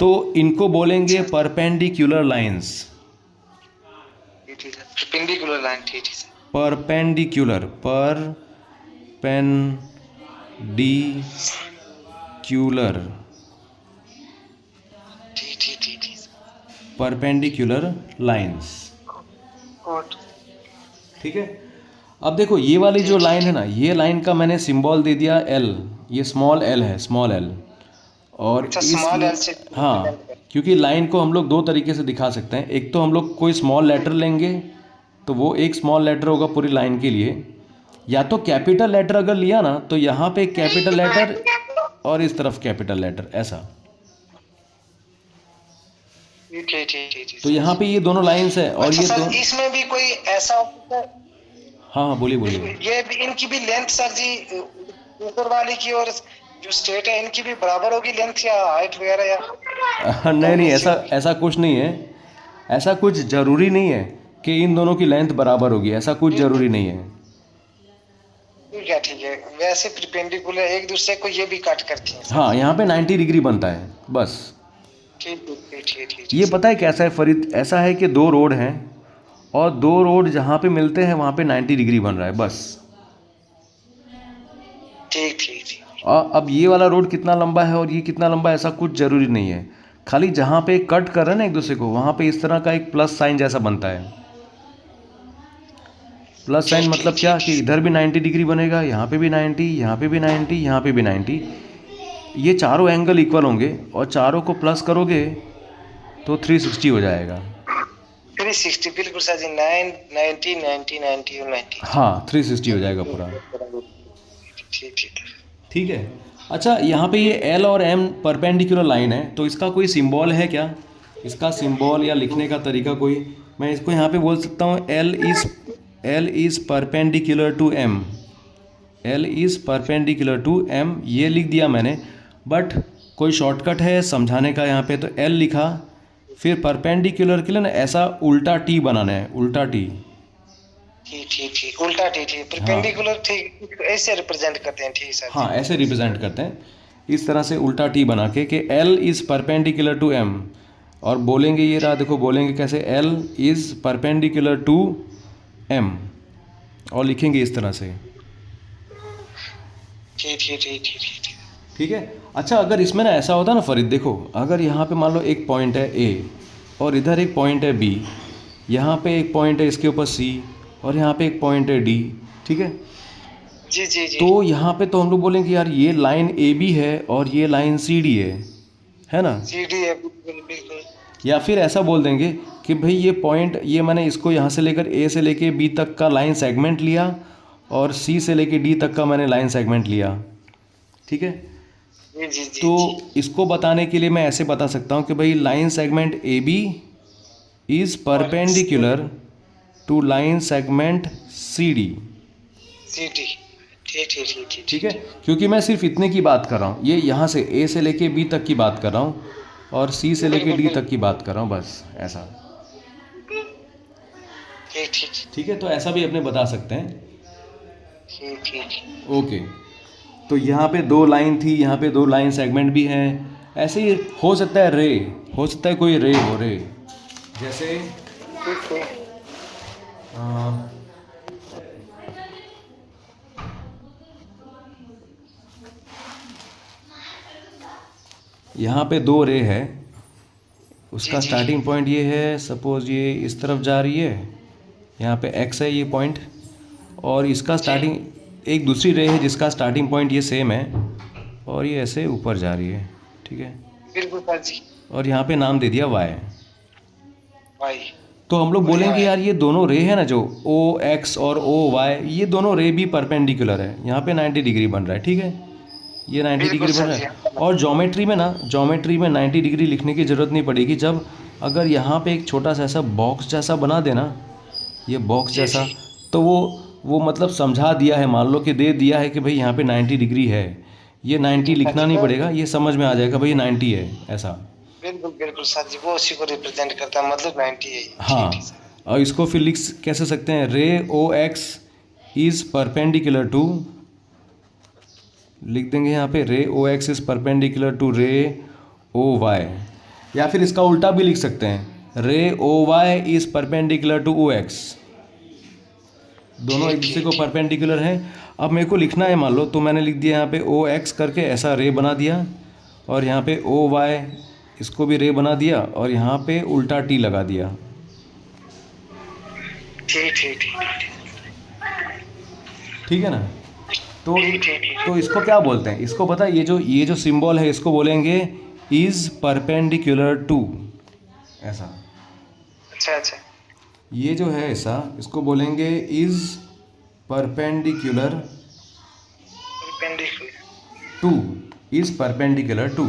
तो इनको बोलेंगे अच्छा, परपेंडिकुलर लाइंस। ठीक है परपेंडिकुलर लाइन, ठीक है सर। परपेंडिकुलर, ठीक परपेंडिकुलर लाइंस, और ठीक है। अब देखो ये वाली जो लाइन है ठीक ना, ये लाइन का मैंने सिंबल दे दिया एल, ये स्मॉल एल है, स्मॉल एल। और अच्छा, इस, स्मॉल एल से हाँ, क्योंकि लाइन को हम लोग दो तरीके से दिखा सकते हैं। एक तो हम लोग कोई स्मॉल लेटर लेंगे, तो वो एक स्मॉल लेटर होगा पूरी लाइन के लिए, या तो कैपिटल लेटर अगर लिया ना, तो यहाँ पे कैपिटल लेटर और इस तरफ कैपिटल लेटर, ऐसा। ठीक तो यहाँ पे ये दोनों लाइंस है, और अच्छा ये सर, दोनों, इसमें भी कोई ऐसा होता है? हाँ हाँ, बोलिए बोलिए। ये भी, इनकी भी लेंथ सर जी, ऊपर वाली की और जो स्ट्रेट है इनकी भी बराबर होगी लेंथ या हाइट वगैरह, या नहीं नहीं, नीचे ऐसा होगी? ऐसा कुछ नहीं है। ऐसा कुछ ज़रूरी नहीं है कि इन दोनों की लेंथ बराबर होगी, ऐसा कुछ ज़रूरी नहीं है। ठीक है, वैसे परपेंडिकुलर एक दूसरे को ये भी कट करती हैं सर। हाँ, यहाँ पे 90 डिग्री बनता है बस। ठीक ये पता है कैसा है फरीद, ऐसा है कि दो रोड हैं, और दो रोड जहाँ पे मिलते हैं वहाँ पे 90 डिग्री बन रहा है बस। ठीक और अब ये वाला रोड कितना लंबा है और ये कितना लंबा है, ऐसा कुछ ज़रूरी नहीं है। खाली जहाँ पे कट कर रहे हैं ना एक दूसरे को, वहाँ पे इस तरह का एक प्लस साइन जैसा बनता है। प्लस साइन मतलब क्या, कि इधर भी 90 डिग्री बनेगा, यहाँ पे भी 90, यहाँ पे भी 90, यहाँ पे भी 90। ये चारों एंगल इक्वल होंगे, और चारों को प्लस करोगे तो 360 हो जाएगा। 360 बिल्कुल सर जी, 90 90 90 और 90। हाँ, 360 हो जाएगा पूरा। ठीक ठीक है। अच्छा, यहाँ पे ये एल और एम परपेंडिकुलर लाइन है, तो इसका कोई सिंबल है क्या? इसका सिंबल या लिखने का तरीका कोई, मैं इसको यहाँ पे बोल सकता हूँ L is perpendicular to M, L is perpendicular to M, ये लिख दिया मैंने। बट कोई शॉर्टकट है समझाने का यहाँ पे, तो एल लिखा, फिर परपेंडिकुलर के लिए ना ऐसा उल्टा टी बनाना है, उल्टा टी। ठीक उल्टा ठीक परपेंडिकुलर, ठीक ऐसे रिप्रेजेंट करते हैं, ठीक सर। हाँ, ऐसे रिप्रेजेंट करते हैं, इस तरह से उल्टा टी बना के, कि L is perpendicular to M. और बोलेंगे, ये रहा देखो, बोलेंगे कैसे, L is perpendicular to M, और लिखेंगे इस तरह से। ठीक है। अच्छा, अगर इसमें ना ऐसा होता ना फरीद, देखो अगर यहाँ पे मान लो एक पॉइंट है ए, और इधर एक पॉइंट है बी, यहाँ पे एक पॉइंट है इसके ऊपर सी, और यहाँ पे एक पॉइंट है डी, ठीक है। जी तो यहाँ पे तो हम लोग बोलेंगे यार ये लाइन ए बी है और ये लाइन सी डी है ना। सी डी है, बिल्कुल। या फिर ऐसा बोल देंगे कि भाई ये पॉइंट, ये मैंने इसको यहाँ से लेकर ए से लेके बी तक का लाइन सेगमेंट लिया, और सी से लेके डी तक का मैंने लाइन सेगमेंट लिया, ठीक है। तो इसको बताने के लिए मैं ऐसे बता सकता हूँ कि भाई line segment A B is perpendicular to line segment C D. ठीक है, क्योंकि मैं सिर्फ इतने की बात कर रहा हूँ, ये यहाँ से ए से लेके बी तक की बात कर रहा हूँ, और सी से लेके डी तक की बात कर रहा हूँ, बस ऐसा। ठीक है, तो ऐसा भी अपने बता सकते हैं। ओके, तो यहाँ पे दो लाइन थी, यहाँ पे दो लाइन सेगमेंट भी हैं। ऐसे ही हो सकता है रे, हो सकता है कोई रे हो, रे जैसे यहाँ पे दो रे है, उसका जी, जी। स्टार्टिंग पॉइंट ये है, सपोज ये इस तरफ जा रही है, यहाँ पे एक्स है ये पॉइंट, और इसका जी, स्टार्टिंग एक दूसरी रे है जिसका स्टार्टिंग पॉइंट ये सेम है, और ये ऐसे ऊपर जा रही है, ठीक है। बिल्कुल सर जी। और यहाँ पे नाम दे दिया वाई। भाई तो हम लोग बढ़िया बोलेंगे है। यार ये दोनों रे है ना, जो ओ एक्स और ओ वाई, ये दोनों रे भी परपेंडिकुलर है, यहाँ पे 90 डिग्री बन रहा है, ठीक है, ये 90 बिल्कुल डिग्री बन सर रहा जी। है। और ज्योमेट्री में ना, ज्योमेट्री में 90 डिग्री लिखने की ज़रूरत नहीं पड़ेगी, जब अगर यहाँ पे एक छोटा सा ऐसा बॉक्स जैसा बना देना, ये बॉक्स जी, जैसा, जी। तो वो मतलब समझा दिया है, मान लो कि दे दिया है कि भाई यहाँ पे 90 डिग्री है, ये 90 सर लिखना जी नहीं वो पड़ेगा, ये समझ में आ जाएगा भाई 90 है ऐसा। बिल्कुल बिल्कुल सर जी, वो उसी को रिप्रेजेंट करता है, मतलब 90 है ये। ठीक है हाँ, सर। और इसको फिर लिख कैसे सकते हैं, ray O x is perpendicular to, लिख देंगे यहाँ पे रे ओ एक्स इज़ परपेंडिकुलर टू रे ओ वाई, या फिर इसका उल्टा भी लिख सकते हैं, ray O Y is perpendicular to O X, दोनों ठीक एक दूसरे ठीक को ठीक। परपेंडिकुलर हैं। अब मेरे को लिखना है, मान लो, तो मैंने लिख दिया यहाँ पे ओ एक्स करके ऐसा रे बना दिया, और यहाँ पे ओ वाई इसको भी रे बना दिया, और यहाँ पे उल्टा टी लगा दिया। ठीक ठीक ठीक ठीक। ठीक है ना। तो ठीक ठीक ठीक। तो इसको क्या बोलते हैं, इसको पता है, ये जो सिंबल है इसको बोलेंगे इज़ परपेंडिकुलर टू, ऐसा। अच्छा अच्छा। ये जो है ऐसा, इसको बोलेंगे is perpendicular perpendicular. To, is perpendicular to.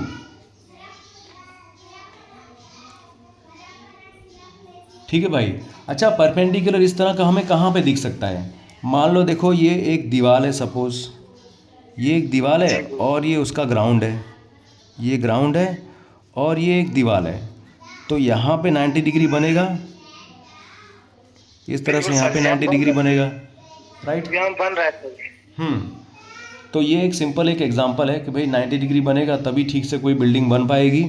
ठीक है भाई। अच्छा, परपेंडिकुलर इस तरह का हमें कहाँ पे दिख सकता है, मान लो देखो ये एक दीवार है, सपोज ये एक दीवार है, जी और ये उसका ग्राउंड है, ये ग्राउंड है, और ये एक दीवार है, तो यहाँ पे 90 डिग्री बनेगा, इस तरह से बिल्कुल यहाँ सर पे जी, यहाँ 90 बन डिग्री रहा बनेगा, राइट। है, यहाँ बन रहा है सर जी। तो ये एक सिंपल एक एग्जांपल है कि भाई 90 डिग्री बनेगा तभी ठीक से कोई बिल्डिंग बन पाएगी,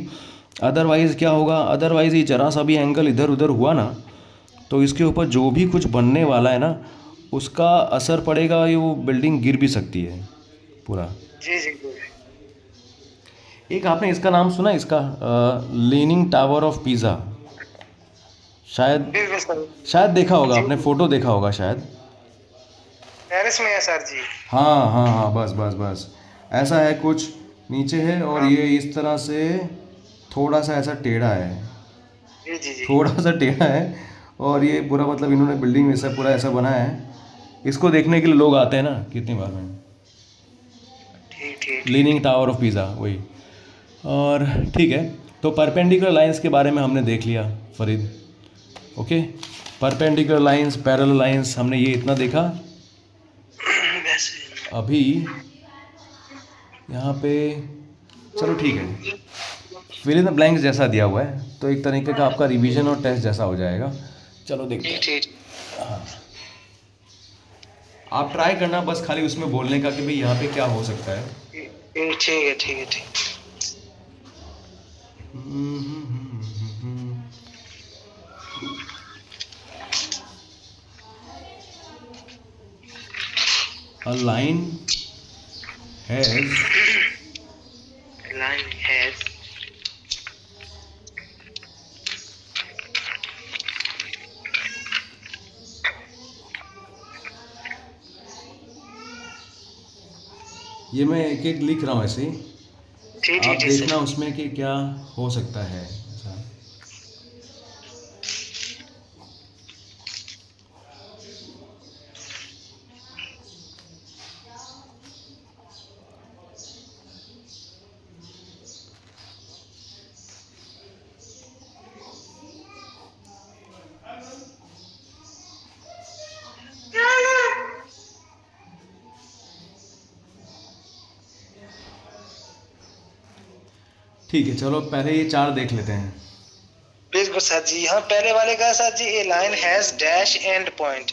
अदरवाइज़ क्या होगा, अदरवाइज़ ये जरा सा भी एंगल इधर उधर हुआ ना, तो इसके ऊपर जो भी कुछ बनने वाला है ना, उसका असर पड़ेगा, ये वो बिल्डिंग गिर भी सकती है पूरा। जी जी जी। एक आपने इसका नाम सुना, इसका लीनिंग टावर ऑफ पिज़ा, शायद बिल्कुल सर। शायद देखा होगा जी आपने, फ़ोटो देखा होगा शायद। पेरिस में है सर जी। हाँ हाँ हाँ, बस बस बस, ऐसा है कुछ, नीचे है और हाँ। ये इस तरह से थोड़ा सा ऐसा टेढ़ा है, जी जी जी। थोड़ा सा टेढ़ा है, और ये पूरा मतलब इन्होंने बिल्डिंग ऐसा पूरा ऐसा बनाया है, इसको देखने के लिए लोग आते हैं ना कितनी बार में। ठीक ठीक ठीक। लीनिंग टावर ऑफ पिज़ा वही। और ठीक है, तो परपेंडिकुलर लाइंस के बारे में हमने देख लिया Farid, okay. Perpendicular lines, parallel lines, हमने ये इतना देखा। वैसे अभी यहाँ पे चलो ठीक है, फिल इन द ब्लैंक्स जैसा दिया हुआ है, तो एक तरीके का आपका रिवीजन और टेस्ट जैसा हो जाएगा। चलो देखते ठीक हैं। ठीक। हाँ, आप ट्राई करना बस खाली उसमें बोलने का कि भाई यहाँ पे क्या हो सकता है। ठीक है ठीक है ठीक। A line has लाइन है। ये मैं एक एक लिख रहा हूँ ऐसे ही, ठीक आप ठीक ठीक देखना सर। उसमें कि क्या हो सकता है ऐसा। ठीक है, चलो पहले ये चार देख लेते हैं। बिल्कुल सर जी। यहाँ पहले वाले का सर जी, a line has dash end point,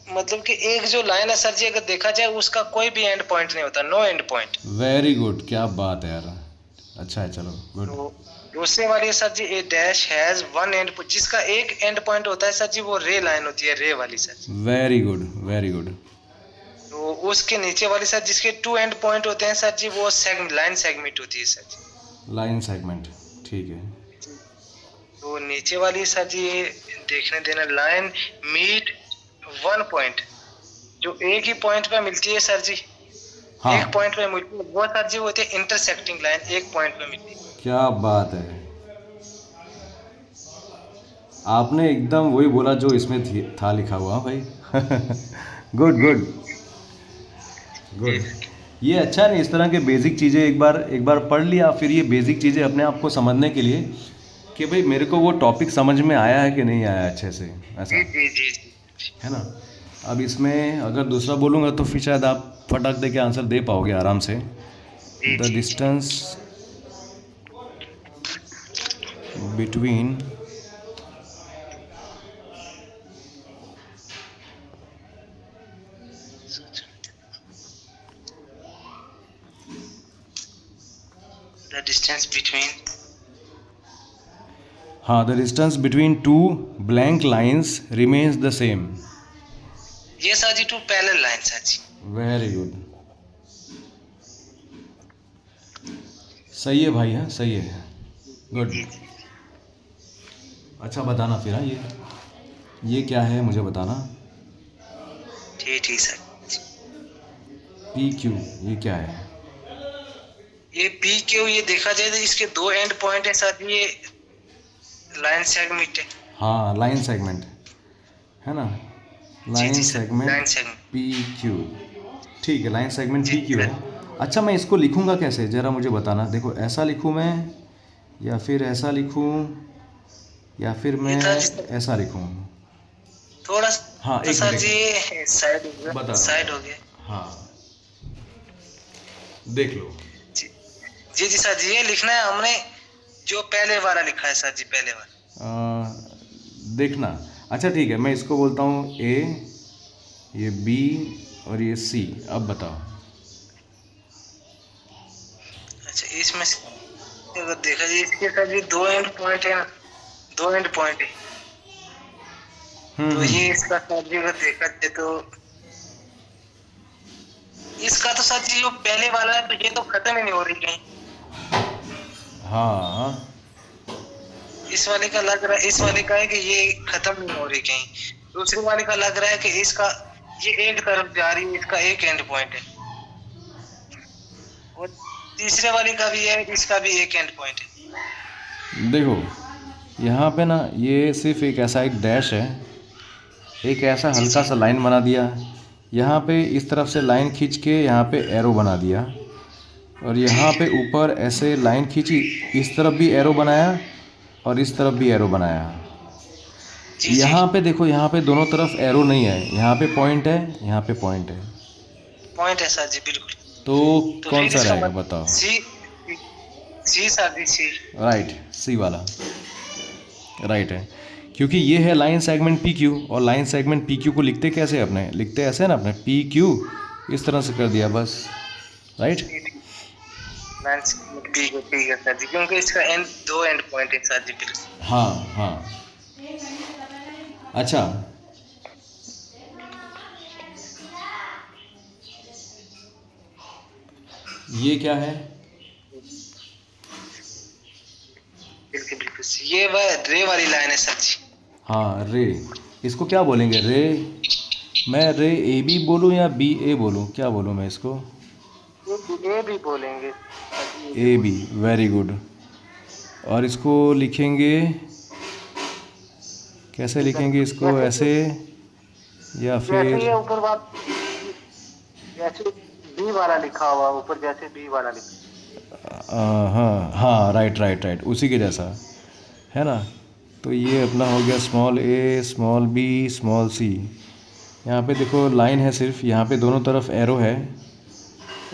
मतलब कि एक जो लाइन है सर जी, अगर देखा जाए उसका कोई भी एंड पॉइंट नहीं होता, no end point. Very good, क्या बात है यार, अच्छा है, चलो गुड। तो दूसरे वाली सर जी, a dash has one end, जिसका एक एंड पॉइंट होता है सर जी, वो रे लाइन होती है, रे वाली सर जी। Very good very good. तो उसके नीचे वाली सर जिसके टू एंड पॉइंट होते हैं सर जी, वो लाइन सेगमेंट होती है सर जी। लाइन सेगमेंट, ठीक है। तो नीचे वाली सर जी ये देखने देना, लाइन मीट वन पॉइंट, जो एक ही पॉइंट पे मिलती है सर जी, हाँ, एक पॉइंट पे मिलती है वो सर जी होती है इंटरसेक्टिंग लाइन, एक पॉइंट पे मिलती है। क्या बात है, आपने एकदम वही बोला जो इसमें था लिखा हुआ भाई। Good good good. ये अच्छा नहीं, इस तरह के बेसिक चीज़ें एक बार पढ़ लिया, फिर ये बेसिक चीज़ें अपने आप को समझने के लिए कि भाई मेरे को वो टॉपिक समझ में आया है कि नहीं आया अच्छे से, ऐसा जी जी जी है ना। अब इसमें अगर दूसरा बोलूँगा तो फिर शायद आप फटाक दे के आंसर दे पाओगे आराम से। The distance between the distance between, हाँ, the distance between two blank lines remains the same. ये सर जी टू पैरेलल लाइन सर जी। वेरी गुड, सही है भाई, है सही है, गुड। अच्छा बताना फिर, हाँ ये क्या है मुझे बताना। ठीक सर। पी क्यू ये क्या है? ये पी क्यू, ये देखा जाए तो इसके दो एंड पॉइंट है सर, ये लाइन सेगमेंट है। हाँ, लाइन सेगमेंट है ना, लाइन सेगमेंट पी क्यू, ठीक है, लाइन सेगमेंट पी क्यू है। अच्छा, मैं इसको लिखूंगा कैसे ज़रा मुझे बताना। देखो, ऐसा लिखूं मैं, या फिर ऐसा लिखूं, या फिर मैं ऐसा लिखूं? थोड़ा हाँ, एक सर जी साइड हो गया, बता, साइड हो गया। हाँ, देख लो। जी सर जी, ये लिखना है हमने जो पहले वाला लिखा है सर जी, पहले वाला देखना। अच्छा ठीक है, मैं इसको बोलता हूँ ए, ये बी और ये सी। अब बताओ। अच्छा, इसमें से अगर देखा जाए इसके सर जी दो एंड पॉइंट है ना, दो एंड पॉइंट है। तो ये इसका सर जी अगर देखा जाए तो इसका तो सर जी जो पहले वाला है, तो ये तो खत्म ही नहीं हो रही कहीं। हाँ, इस वाले का लग रहा है, इस वाले का है कि ये खत्म नहीं हो रही कहीं, दूसरे वाले का लग रहा है कि इसका ये एक तरफ जा रही है, इसका एक एंड पॉइंट है, और तीसरे वाले का भी है, इसका भी एक एंड पॉइंट है। देखो यहाँ पे ना, ये सिर्फ एक ऐसा एक डैश है, एक ऐसा हल्का सा लाइन बना दिया, यहाँ पे इस तरफ से लाइन खींच के यहाँ पे एरो बना दिया, और यहाँ पे ऊपर ऐसे लाइन खींची, इस तरफ भी एरो बनाया और इस तरफ भी एरो बनाया। यहाँ पे देखो, यहाँ पे दोनों तरफ एरो नहीं है, यहाँ पे पॉइंट है, यहाँ पे पॉइंट है, पॉइंट है सर जी, बिल्कुल। तो कौन सा रहेगा बताओ? सी सर जी, सी। राइट, सी वाला राइट है, क्योंकि ये है लाइन सेगमेंट पी क्यू, और लाइन सेगमेंट पी क्यू को लिखते कैसे अपने, लिखते ऐसे ना अपने, पी क्यू इस तरह से कर दिया बस, right. Line segment P Q, ठीक है सर जी, क्योंकि इसका एंड दो एंड पॉइंट है सर जी, बिल्कुल। हाँ। अच्छा, ये क्या है? बिल्कुल, ये वह रे वाली लाइन है सर जी। हाँ, रे, इसको क्या बोलेंगे? रे, मैं रे ए बी बोलूँ या बी ए बोलूँ, क्या बोलूँ मैं इसको? ए बी बोलेंगे। A B, very good. और इसको लिखेंगे कैसे, लिखेंगे इसको ऐसे, या फिर ये ऊपर बात जैसे बी वाला लिखा हुआ, ऊपर जैसे बी वाला लिखा। हाँ, राइट, उसी के जैसा है ना। तो ये अपना हो गया स्मॉल ए, स्मॉल बी, स्मॉल सी। यहाँ पे देखो लाइन है सिर्फ, यहाँ पे दोनों तरफ एरो है,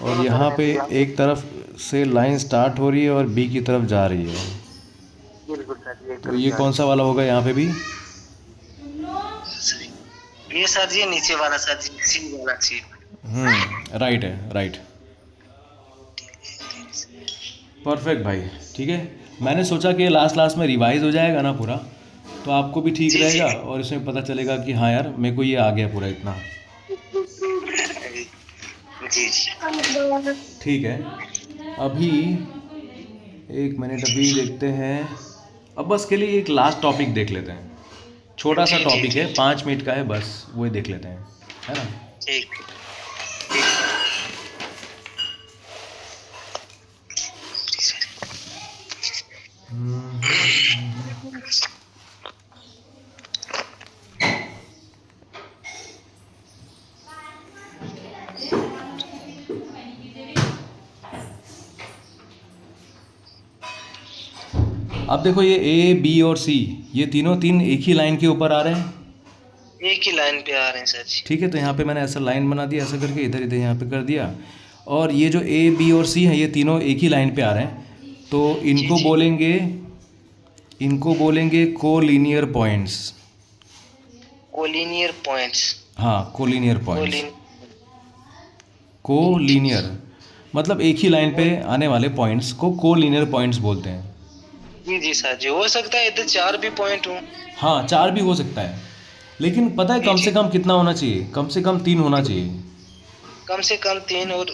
और यहाँ पे एक तरफ से लाइन स्टार्ट हो रही है और बी की तरफ जा रही है। तो ये कौन सा वाला होगा यहाँ पे भी? ये सर जी नीचे वाला सर जी, सी वाला, सी। राइट है, राइट, परफेक्ट भाई, ठीक है। मैंने सोचा कि लास्ट में रिवाइज हो जाएगा ना पूरा, तो आपको भी ठीक रहेगा, और इसमें पता चलेगा कि हाँ यार मेरे को ये आ गया पूरा इतना। जी, ठीक है, अभी एक मिनट, अभी देखते हैं अब बस के लिए एक लास्ट टॉपिक देख लेते हैं, छोटा सा जी, टॉपिक जी, है, 5 मिनट का है बस, वही देख लेते हैं, है ना। ठीक। अब देखो ये ए बी और सी, ये तीनों तीन एक ही लाइन के ऊपर आ रहे हैं, एक ही लाइन पे आ रहे हैं सर जी। ठीक है। तो यहाँ पे मैंने ऐसा लाइन बना दिया, ऐसा करके इधर इधर यहाँ पे कर दिया, और ये जो ए बी और सी है ये तीनों एक ही लाइन पे आ रहे हैं, तो इनको जी। बोलेंगे कोलिनियर पॉइंट्स। Collinear points. हाँ, कोलिनियर पॉइंट्स। कोलिन कोलिनियर मतलब एक ही लाइन पे आने वाले पॉइंट्स को कोलिनियर पॉइंट्स बोलते हैं। जी सर जी, हो सकता है इधर 4 भी पॉइंट हो। हाँ, 4 भी हो सकता है, लेकिन पता है कम से कम कितना होना चाहिए? कम से कम 3 होना चाहिए। कम से कम 3 और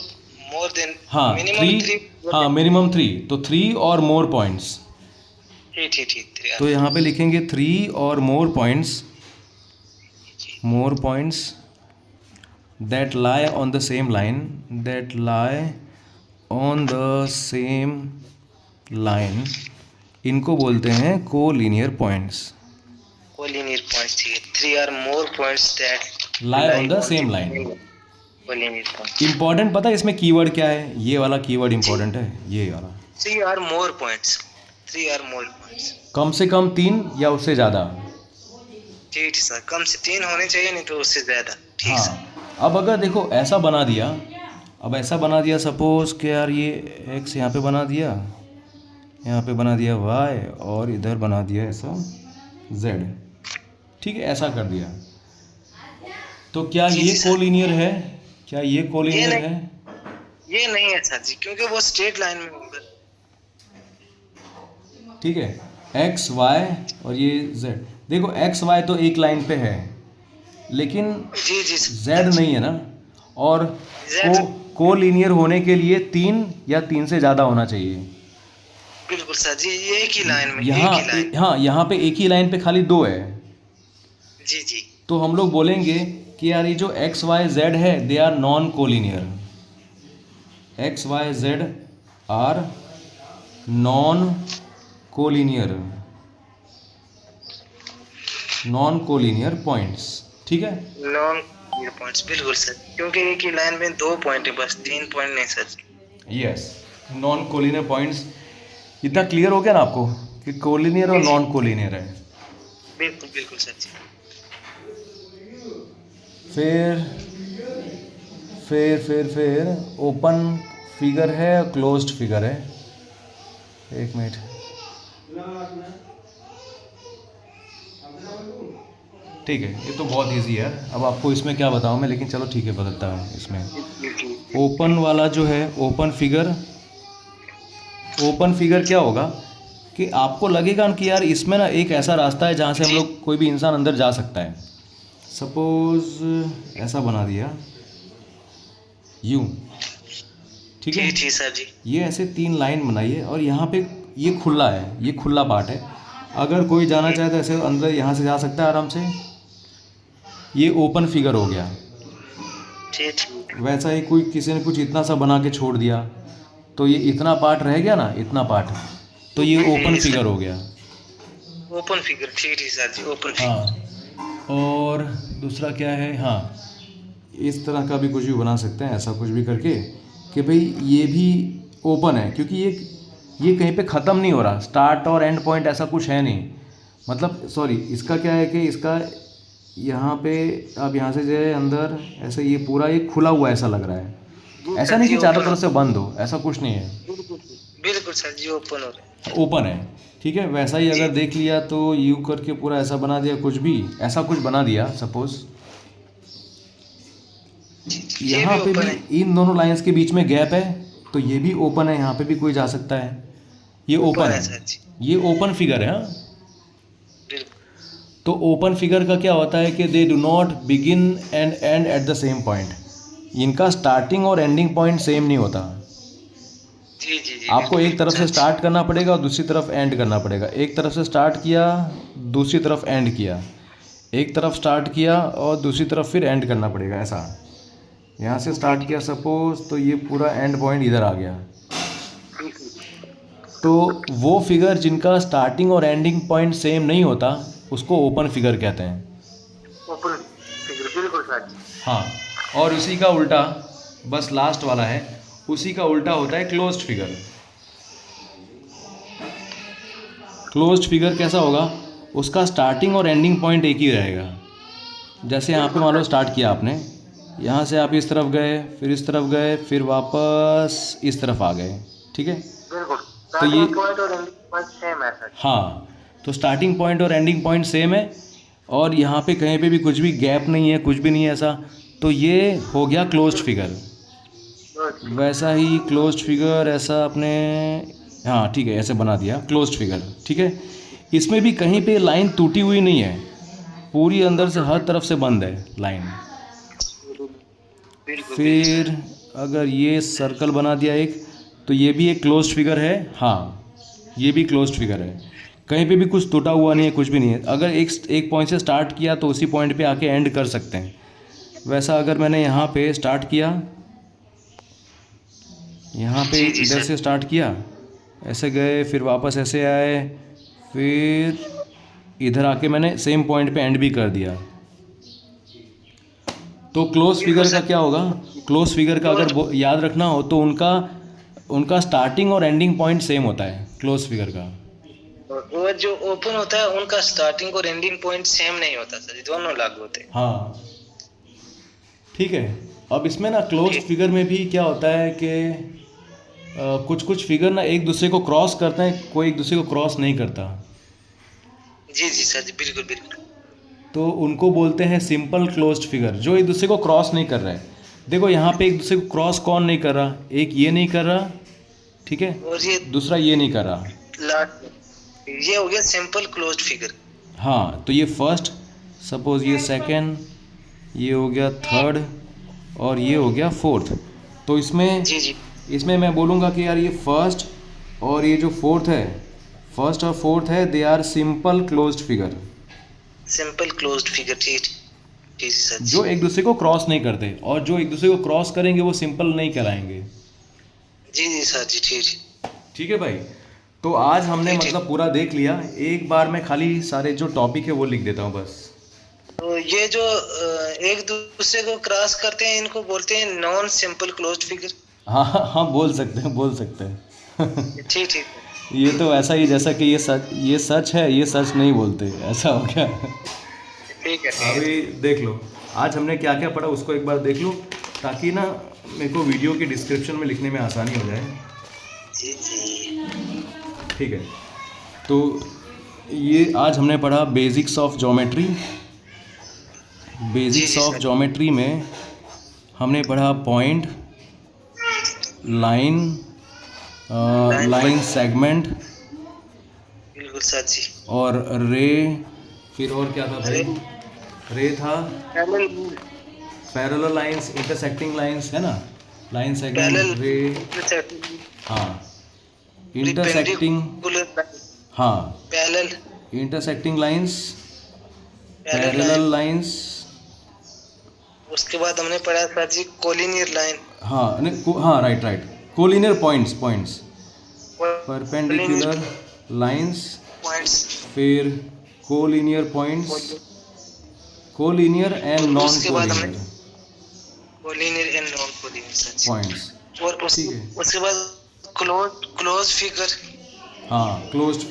मोर देन, हाँ, मिनिमम 3। हाँ, मिनिमम 3, तो 3 और मोर पॉइंट्स। ठीक। तो यहाँ पे लिखेंगे 3 और more points that lie on the same line, इनको बोलते हैं कोलिनियर पॉइंट्स। कोलिनियर पॉइंट्स, ठीक है। 3 और more points that lie on the same line। Collinear points. Important पता है इसमें कीवर्ड क्या है? ये वाला कीवर्ड इम्पोर्टेंट है, ये वाला। 3 और मोर पॉइंट्स। 3 और मोर पॉइंट्स, कम से कम 3 या उससे ज़्यादा। ठीक सर। कम से 3 होने चाहिए, नहीं तो उससे ज़्यादा। ठीक सर। हाँ, अब अगर देखो ऐसा बना दिया, सपोज कि यार ये x यहाँ पे बना दिया, यहाँ पे बना दिया y, और इधर बना दिया ऐसा z, ठीक है, ऐसा कर दिया, तो क्या जी, ये जी, सर। कोलिनियर है? क्या ये कोलिनियर ये है? ये नहीं है सर जी, क्योंकि वो स्ट्रेट लाइन में होगा। ठीक है, x y और ये z, देखो x y तो एक लाइन पे है, लेकिन जी z नहीं है ना, और Z- कोलिनियर होने के लिए 3 या 3 से ज़्यादा होना चाहिए। बिल्कुल सर जी, ये एक ही लाइन में, यहाँ एक ही लाइन। हाँ, यहाँ पे एक ही लाइन पे खाली 2 है, जी। तो हम लोग बोलेंगे कि यार ये जो x y z है they are non collinear. x y z are non collinear points, ठीक है। नॉन पॉइंट्स, बिल्कुल सर, क्योंकि एक ही लाइन में 2 पॉइंट है बस, 3 पॉइंट नहीं sir. Yes, non collinear points. इतना क्लियर हो गया ना आपको कि कोलिनियर और नॉन कोलिनियर है। बिल्कुल सर जी। फिर ओपन फिगर है, क्लोज्ड फिगर है। एक मिनट, ठीक है, ये तो बहुत इजी है यार, अब आपको इसमें क्या बताऊँ मैं, लेकिन चलो ठीक है, बदलता हूँ इसमें। ओपन वाला जो है, ओपन फिगर क्या होगा कि आपको लगेगा कि यार इसमें ना एक ऐसा रास्ता है जहाँ से हम लोग, कोई भी इंसान अंदर जा सकता है। सपोज ऐसा बना दिया यूं, ठीक है, जी सर जी। ये ऐसे 3 लाइन बनाइए, और यहाँ पे ये खुला है, ये खुला पार्ट है, अगर कोई जाना चाहे तो ऐसे अंदर यहाँ से जा सकता है आराम से। ये ओपन फिगर हो गया। ठीक। वैसा ही कोई किसी ने कुछ इतना सा बना के छोड़ दिया, तो ये इतना पार्ट रह गया ना, इतना पार्ट, तो ये ओपन फिगर हो गया। ओपन फिगर, ठीक सर जी, ओपन फिगर। हाँ, और दूसरा क्या है, हाँ, इस तरह का भी कुछ भी बना सकते हैं, ऐसा कुछ भी करके कि भाई ये भी ओपन है, क्योंकि ये कहीं पे ख़त्म नहीं हो रहा, स्टार्ट और एंड पॉइंट ऐसा कुछ है नहीं। मतलब सॉरी, इसका क्या है कि इसका यहाँ पे अब यहाँ से जो है अंदर ऐसे ये पूरा ये खुला हुआ ऐसा लग रहा है, ऐसा नहीं कि चारों तरफ से बंद हो, ऐसा कुछ नहीं है, बिल्कुल सर जी, ओपन हो रहा है, ओपन है, ठीक है। वैसा ही अगर देख लिया तो यूँ करके पूरा ऐसा बना दिया, कुछ भी ऐसा कुछ बना दिया, सपोज यहाँ पे भी इन दोनों लाइंस के बीच में गैप है, तो ये भी ओपन है, यहाँ पे भी कोई जा सकता है, ये ओपन है, ये ओपन फिगर है। हाँ, तो ओपन फिगर का क्या होता है कि they do not begin and and at the same point, इनका स्टार्टिंग और एंडिंग पॉइंट सेम नहीं होता। जी जी जी आपको बिल्कुल एक तरफ से बिल्कुल स्टार्ट करना पड़ेगा और दूसरी तरफ एंड करना पड़ेगा। एक तरफ से स्टार्ट किया, दूसरी तरफ एंड किया, एक तरफ स्टार्ट किया और दूसरी तरफ फिर एंड करना पड़ेगा, ऐसा। यहाँ से जी स्टार्ट जी किया सपोज, तो ये पूरा एंड पॉइंट इधर आ गया। तो वो फिगर जिनका स्टार्टिंग और एंडिंग पॉइंट सेम नहीं होता उसको ओपन फिगर कहते हैं। ओपन फिगर बिल्कुल सर जी। हाँ, और उसी का उल्टा, बस लास्ट वाला है, उसी का उल्टा होता है क्लोज्ड फिगर। क्लोज्ड फिगर कैसा होगा? उसका स्टार्टिंग और एंडिंग पॉइंट एक ही रहेगा। जैसे यहाँ पे मान लो स्टार्ट किया आपने, यहाँ से आप इस तरफ गए, फिर इस तरफ गए, फिर वापस इस तरफ आ गए, ठीक है। बिल्कुल तो ये, स्टार्टिंग पॉइंट और एंडिंग पॉइंट सेम है सर। हाँ, तो स्टार्टिंग पॉइंट और एंडिंग पॉइंट सेम है, और यहाँ पे कहीं पे भी कुछ भी गैप नहीं है, कुछ भी नहीं है ऐसा, तो ये हो गया क्लोज्ड फिगर। वैसा ही क्लोज्ड फिगर ऐसा अपने, हाँ ठीक है, ऐसे बना दिया क्लोज्ड फिगर, ठीक है। इसमें भी कहीं पे लाइन टूटी हुई नहीं है, पूरी अंदर से हर तरफ से बंद है लाइन। बिल्कुल फिर अगर ये सर्कल बना दिया एक, तो ये भी एक क्लोज्ड फिगर है, हाँ ये भी क्लोज्ड फिगर है, कहीं पे भी कुछ टूटा हुआ नहीं है, कुछ भी नहीं है। अगर एक पॉइंट से स्टार्ट किया तो उसी पॉइंट पे आके एंड कर सकते हैं। वैसा अगर मैंने यहाँ पे स्टार्ट किया, यहाँ पे जी जी इधर सर। से स्टार्ट किया, ऐसे गए, फिर वापस ऐसे आए, फिर इधर आके मैंने सेम पॉइंट पे एंड भी कर दिया। तो क्लोज फिगर का क्या होगा? क्लोज फिगर का अगर याद रखना हो तो उनका स्टार्टिंग और एंडिंग पॉइंट सेम होता है क्लोज फिगर का। वो जो ओपन होता है उनका स्टार्टिंग और एंडिंग पॉइंट सेम नहीं होता सर, दोनों लागू होते हैं। हाँ ठीक है। अब इसमें ना क्लोज्ड फिगर में भी क्या होता है कि कुछ फिगर ना एक दूसरे को क्रॉस करते हैं, कोई एक दूसरे को क्रॉस नहीं करता, जी जी सर जी बिल्कुल बिल्कुल। तो उनको बोलते हैं सिंपल क्लोज्ड फिगर, जो एक दूसरे को क्रॉस नहीं कर रहा है। देखो यहाँ पे एक दूसरे को क्रॉस कौन नहीं कर रहा? एक ये नहीं कर रहा, ठीक है, और ये दूसरा ये नहीं कर रहा। ये हो गया सिंपल क्लोज्ड फिगर। हाँ, तो ये फर्स्ट, सपोज ये सेकंड, ये हो गया थर्ड, और ये हो गया फोर्थ। तो जी जी इसमें मैं बोलूँगा कि यार ये फर्स्ट और ये जो फोर्थ है, फर्स्ट और फोर्थ है, they are simple closed figure, simple closed figure. ठीक ठीक सर जी। जो एक दूसरे को क्रॉस नहीं करते, और जो एक दूसरे को क्रॉस करेंगे वो सिंपल नहीं कहलाएंगे। जी जी सर जी ठीक। ठीक है भाई, तो आज हमने मतलब पूरा देख लिया। एक बार मैं खाली सारे जो टॉपिक है वो लिख देता हूँ बस। तो ये जो एक दूसरे को क्रॉस करते हैं इनको बोलते हैं नॉन सिंपल क्लोज्ड फिगर। हाँ हाँ हाँ, बोल सकते हैं, बोल सकते हैं। ठीक ठीक। ये तो ऐसा ही जैसा कि ये सच है, ये सच नहीं बोलते, ऐसा हो गया। ठीक है। अभी देख लो आज हमने क्या क्या पढ़ा, उसको एक बार देख लो, ताकि ना मेरे को वीडियो के डिस्क्रिप्शन में लिखने में आसानी हो जाए। जी जी ठीक है, तो ये आज हमने पढ़ा basics of geometry. Basics of geometry में हमने पढ़ा पॉइंट, लाइन, लाइन सेगमेंट, बिल्कुल सर जी, और रे, फिर और क्या था भाई? रे था, पैरेलल लाइंस, इंटरसेक्टिंग लाइंस, है ना, लाइन सेगमेंट, रे, हाँ, इंटरसेक्टिंग, हाँ, parallel, intersecting lines, parallel lines. उसके बाद हमने पढ़ा सर जी कोलिनियर लाइन। हाँ नहीं, हाँ right right, collinear points, perpendicular lines, फिर collinear points, collinear and non collinear collinear and non collinear points. और उसके बाद क्लोज फिगर। हाँ, closed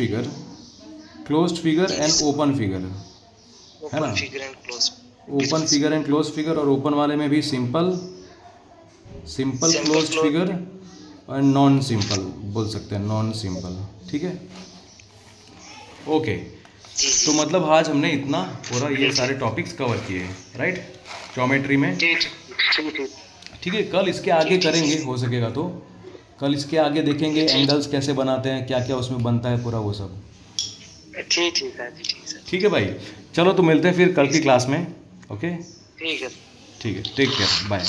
figure and open figure, है ना, open figure and close figure. और ओपन वाले में भी सिंपल क्लोज्ड फिगर और नॉन सिंपल बोल सकते हैं, नॉन सिंपल। ठीक है, ओके। तो मतलब आज हमने इतना पूरा ये सारे टॉपिक्स कवर किए, राइट, ज्योमेट्री में। ठीक है, कल इसके आगे करेंगे, हो सकेगा तो कल इसके आगे देखेंगे एंगल्स कैसे बनाते हैं, क्या क्या उसमें बनता है पूरा वो सब। ठीक है भाई, चलो तो मिलते हैं फिर कल की क्लास में। ओके, ठीक है, टेक केयर, बाय।